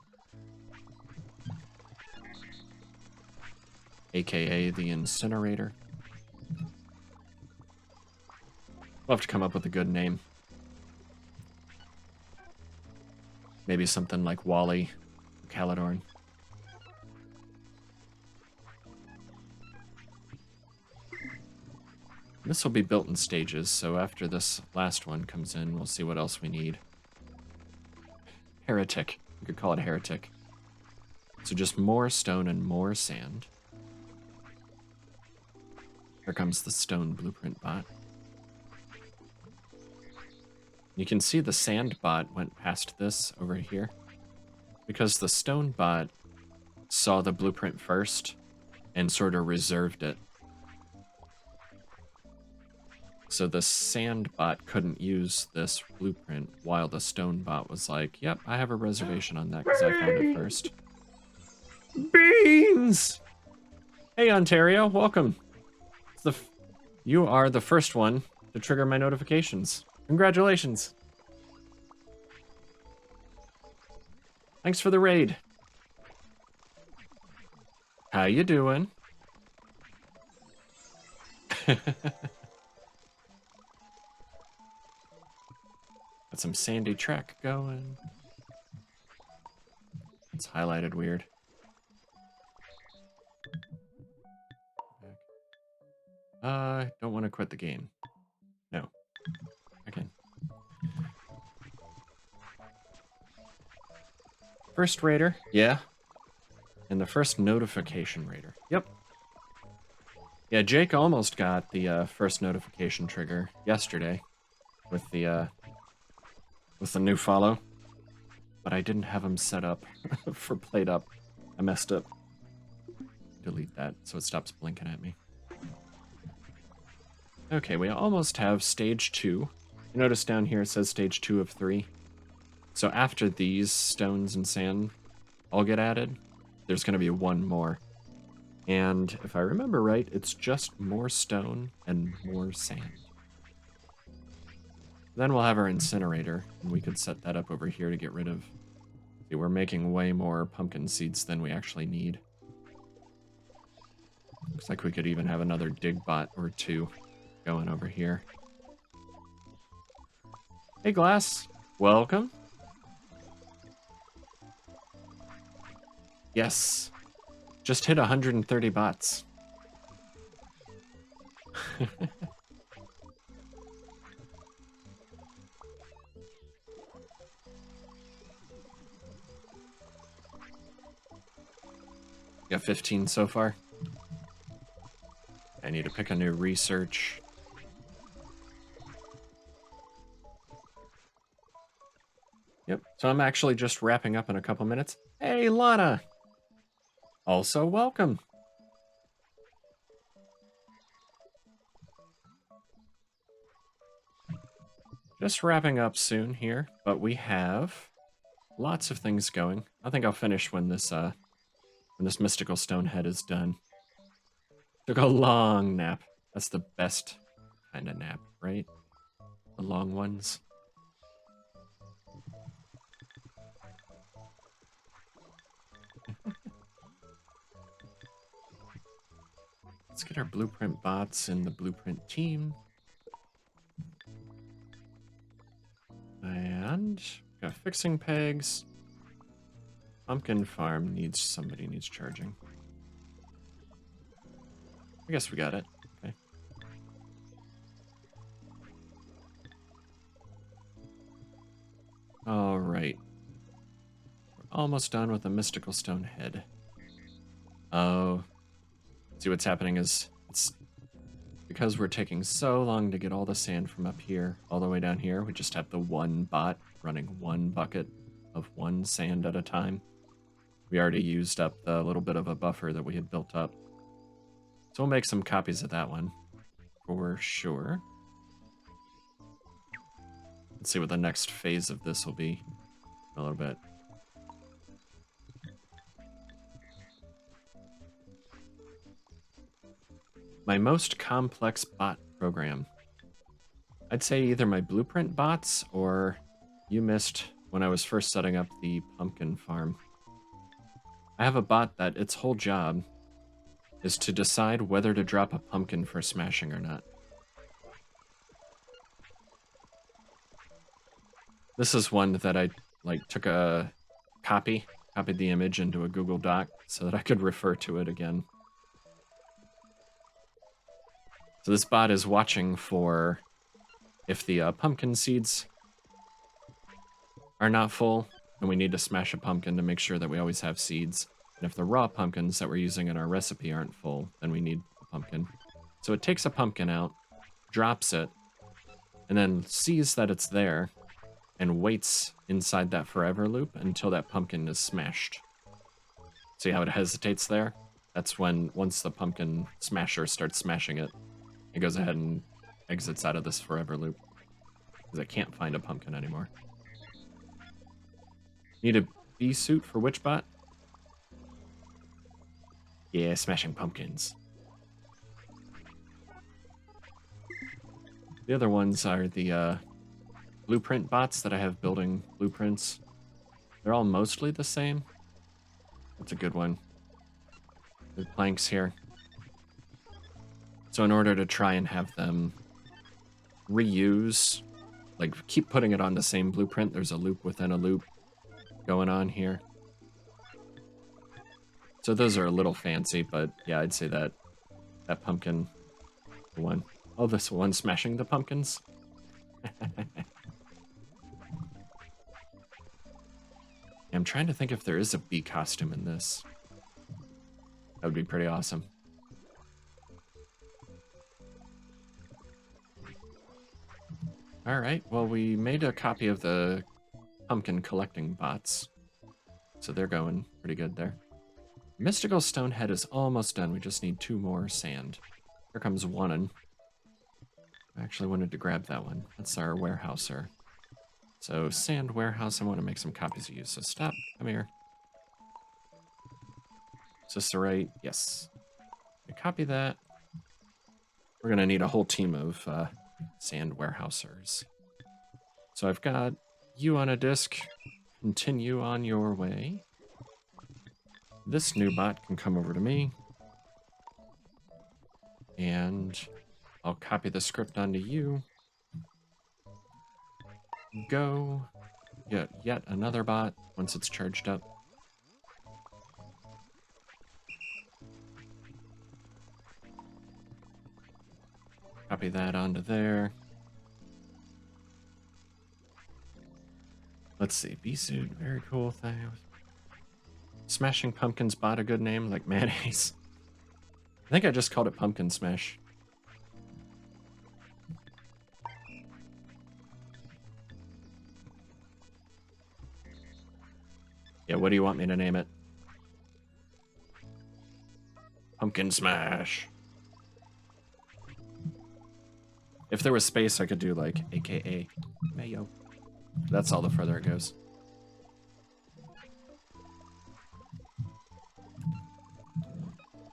AKA the incinerator. We'll have to come up with a good name. Maybe something like Wally Caladorn. This will be built in stages, so after this last one comes in, we'll see what else we need. Heretic. We could call it Heretic. So just more stone and more sand. Here comes the stone blueprint bot. You can see the sand bot went past this over here. Because the stone bot saw the blueprint first and sort of reserved it. So the sand bot couldn't use this blueprint while the stone bot was like, yep, I have a reservation on that because I found it first. Beans! Hey, Ontario, welcome. You are the first one to trigger my notifications. Congratulations. Thanks for the raid. How you doing? Got some sandy track going. It's highlighted weird. Don't want to quit the game. No. Okay. First raider, yeah. And the first notification raider. Yep. Yeah, Jake almost got the first notification trigger yesterday with the new follow, but I didn't have him set up for played up. I messed up. Delete that so it stops blinking at me. Okay, we almost have stage 2. You notice down here it says stage 2 of 3. So after these stones and sand all get added, there's going to be one more. And if I remember right, it's just more stone and more sand. Then we'll have our incinerator, and we could set that up over here to get rid of... See, we're making way more pumpkin seeds than we actually need. Looks like we could even have another dig bot or 2 going over here. Hey, Glass. Welcome. Yes. Just hit 130 bots. Got 15 so far. I need to pick a new research. Yep, so I'm actually just wrapping up in a couple minutes. Hey, Lana! Also, welcome. Just wrapping up soon here, but we have lots of things going. I think I'll finish when this mystical stone head is done. Took a long nap. That's the best kind of nap, right? The long ones. Let's get our blueprint bots in the blueprint team. And got fixing pegs. Pumpkin farm somebody needs charging. I guess we got it. Okay. All right. We're almost done with the mystical stone head. Oh. See, what's happening is it's because we're taking so long to get all the sand from up here all the way down here. We just have the one bot running one bucket of one sand at a time. We already used up the little bit of a buffer that we had built up. So we'll make some copies of that one for sure. Let's see what the next phase of this will be in a little bit. My most complex bot program. I'd say either my blueprint bots or you missed when I was first setting up the pumpkin farm. I have a bot that its whole job is to decide whether to drop a pumpkin for smashing or not. This is one that I like took a copied the image into a Google Doc so that I could refer to it again. So this bot is watching for if the pumpkin seeds are not full, and we need to smash a pumpkin to make sure that we always have seeds. And if the raw pumpkins that we're using in our recipe aren't full, then we need a pumpkin. So it takes a pumpkin out, drops it, and then sees that it's there, and waits inside that forever loop until that pumpkin is smashed. See how it hesitates there? That's when, once the pumpkin smasher starts smashing it, it goes ahead and exits out of this forever loop. Because it can't find a pumpkin anymore. Need a bee suit for Witchbot? Yeah, smashing pumpkins. The other ones are the blueprint bots that I have building blueprints. They're all mostly the same. That's a good one. The planks here. So in order to try and have them reuse, like keep putting it on the same blueprint, there's a loop within a loop going on here. So those are a little fancy, but yeah, I'd say that pumpkin one. Oh, this one smashing the pumpkins. I'm trying to think if there is a bee costume in this. That would be pretty awesome. All right, well, we made a copy of the pumpkin collecting bots. So they're going pretty good there. Mystical Stonehead is almost done. We just need 2 more sand. Here comes one. I actually wanted to grab that one. That's our warehouser. So sand warehouse, I want to make some copies of you. So stop, come here. Is this the right? Yes. Okay, copy that. We're gonna need a whole team of sand warehousers. So I've got you on a disk. Continue on your way. This new bot can come over to me. And I'll copy the script onto you. Go get yet another bot once it's charged up. Copy that onto there. Let's see, bee suit, very cool thing. Smashing Pumpkins bot, a good name, like mayonnaise. I think I just called it Pumpkin Smash. Yeah, what do you want me to name it? Pumpkin Smash. If there was space, I could do like AKA Mayo. That's all the further it goes.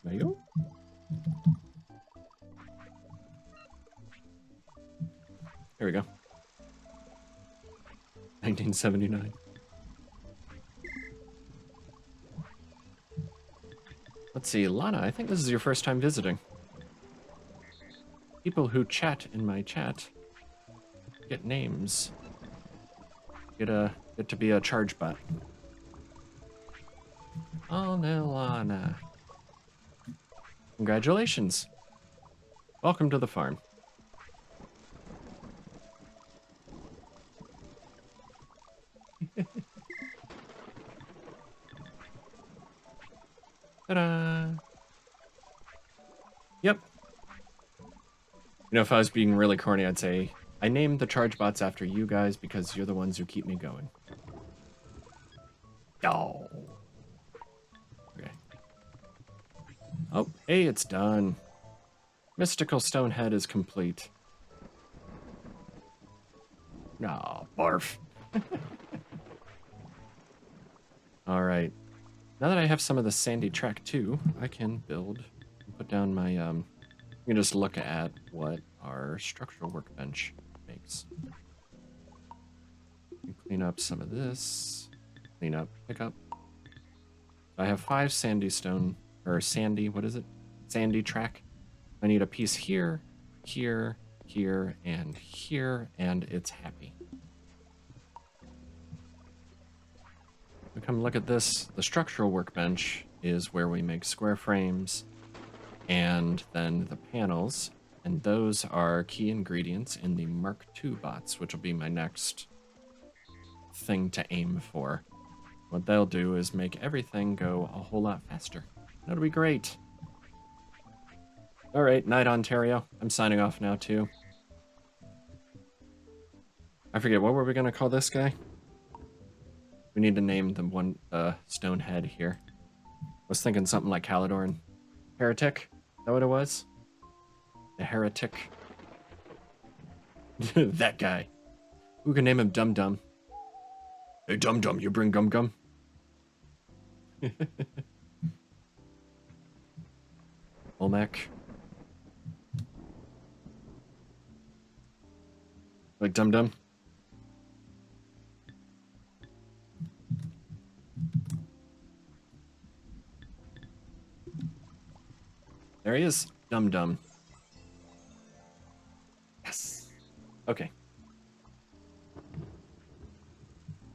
Mayo? Here we go. 1979. Let's see, Lana, I think this is your first time visiting. People who chat in my chat get names. Get to be a charge bot. Oh no, Lana. Congratulations. Welcome to the farm. Ta-da! Yep. You know, if I was being really corny, I'd say, I named the charge bots after you guys because you're the ones who keep me going. Oh. Okay. Oh, hey, it's done. Mystical Stonehead is complete. Oh, barf. All right. Now that I have some of the sandy track too, I can build and put down my, you can just look at what our structural workbench makes. Clean up some of this. Clean up, pick up. I have 5 sandy stone, or sandy, what is it? Sandy track. I need a piece here, here, here, and here, and it's happy. we come look at this, the structural workbench is where we make square frames and then the panels, and those are key ingredients in the Mark II bots, which will be my next thing to aim for. What they'll do is make everything go a whole lot faster. That'll be great. All right, Night Ontario. I'm signing off now too. I forget, what were we gonna call this guy? We need to name the one stone head here. I was thinking something like Halidorn. Heretic? Is that what it was? The heretic. That guy. We can name him Dum Dum. Hey Dum Dum, you bring Gum Gum? Olmec. Like Dum Dum? There he is. Dum Dum. Yes. Okay.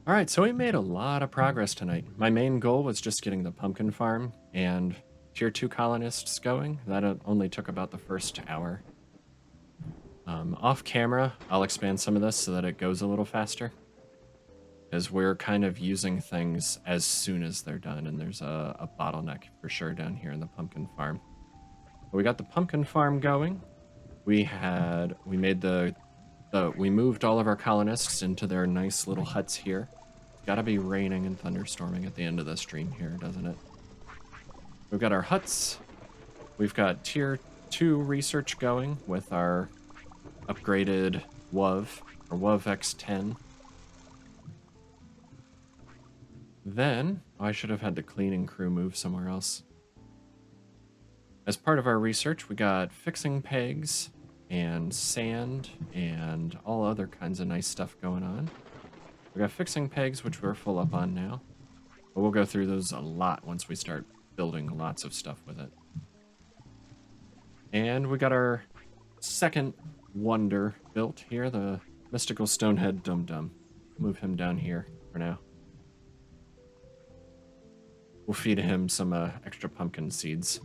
All right, so we made a lot of progress tonight. My main goal was just getting the pumpkin farm and tier 2 colonists going. That only took about the first hour. Off camera, I'll expand some of this so that it goes a little faster, because we're kind of using things as soon as they're done, and there's a bottleneck for sure down here in the pumpkin farm. But we got the pumpkin farm going. We moved all of our colonists into their nice little huts here. It's gotta be raining and thunderstorming at the end of the stream here, doesn't it? We've got our huts. We've got tier 2 research going with our upgraded WUV, or WUV X10. Then, I should have had the cleaning crew move somewhere else. As part of our research, we got fixing pegs and sand and all other kinds of nice stuff going on. We got fixing pegs, which we're full up on now, but we'll go through those a lot once we start building lots of stuff with it. And we got our second wonder built here, the mystical stonehead Dum Dum. Move him down here for now. We'll feed him some extra pumpkin seeds.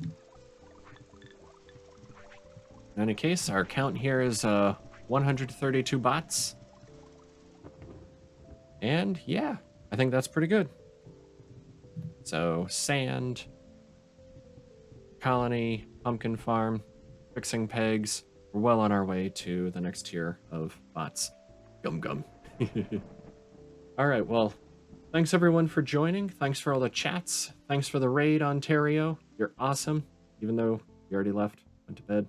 In any case, our count here is 132 bots. And yeah, I think that's pretty good. So sand, colony, pumpkin farm, fixing pegs. We're well on our way to the next tier of bots. Gum gum. All right, well, thanks everyone for joining. Thanks for all the chats. Thanks for the raid, Ontario. You're awesome, even though you already left, went to bed.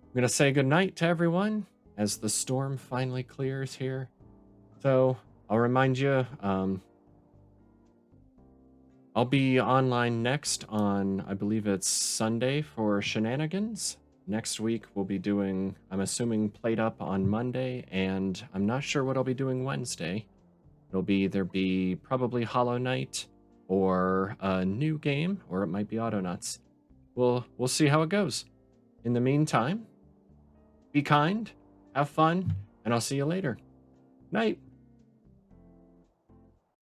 I'm going to say goodnight to everyone as the storm finally clears here. So I'll remind you, I'll be online next on, I believe it's Sunday for shenanigans. Next week we'll be doing, I'm assuming, Played Up on Monday, and I'm not sure what I'll be doing Wednesday. It'll be either be probably Hollow Knight or a new game, or it might be Autonauts. We'll see how it goes. In the meantime, be kind, have fun, and I'll see you later. Night.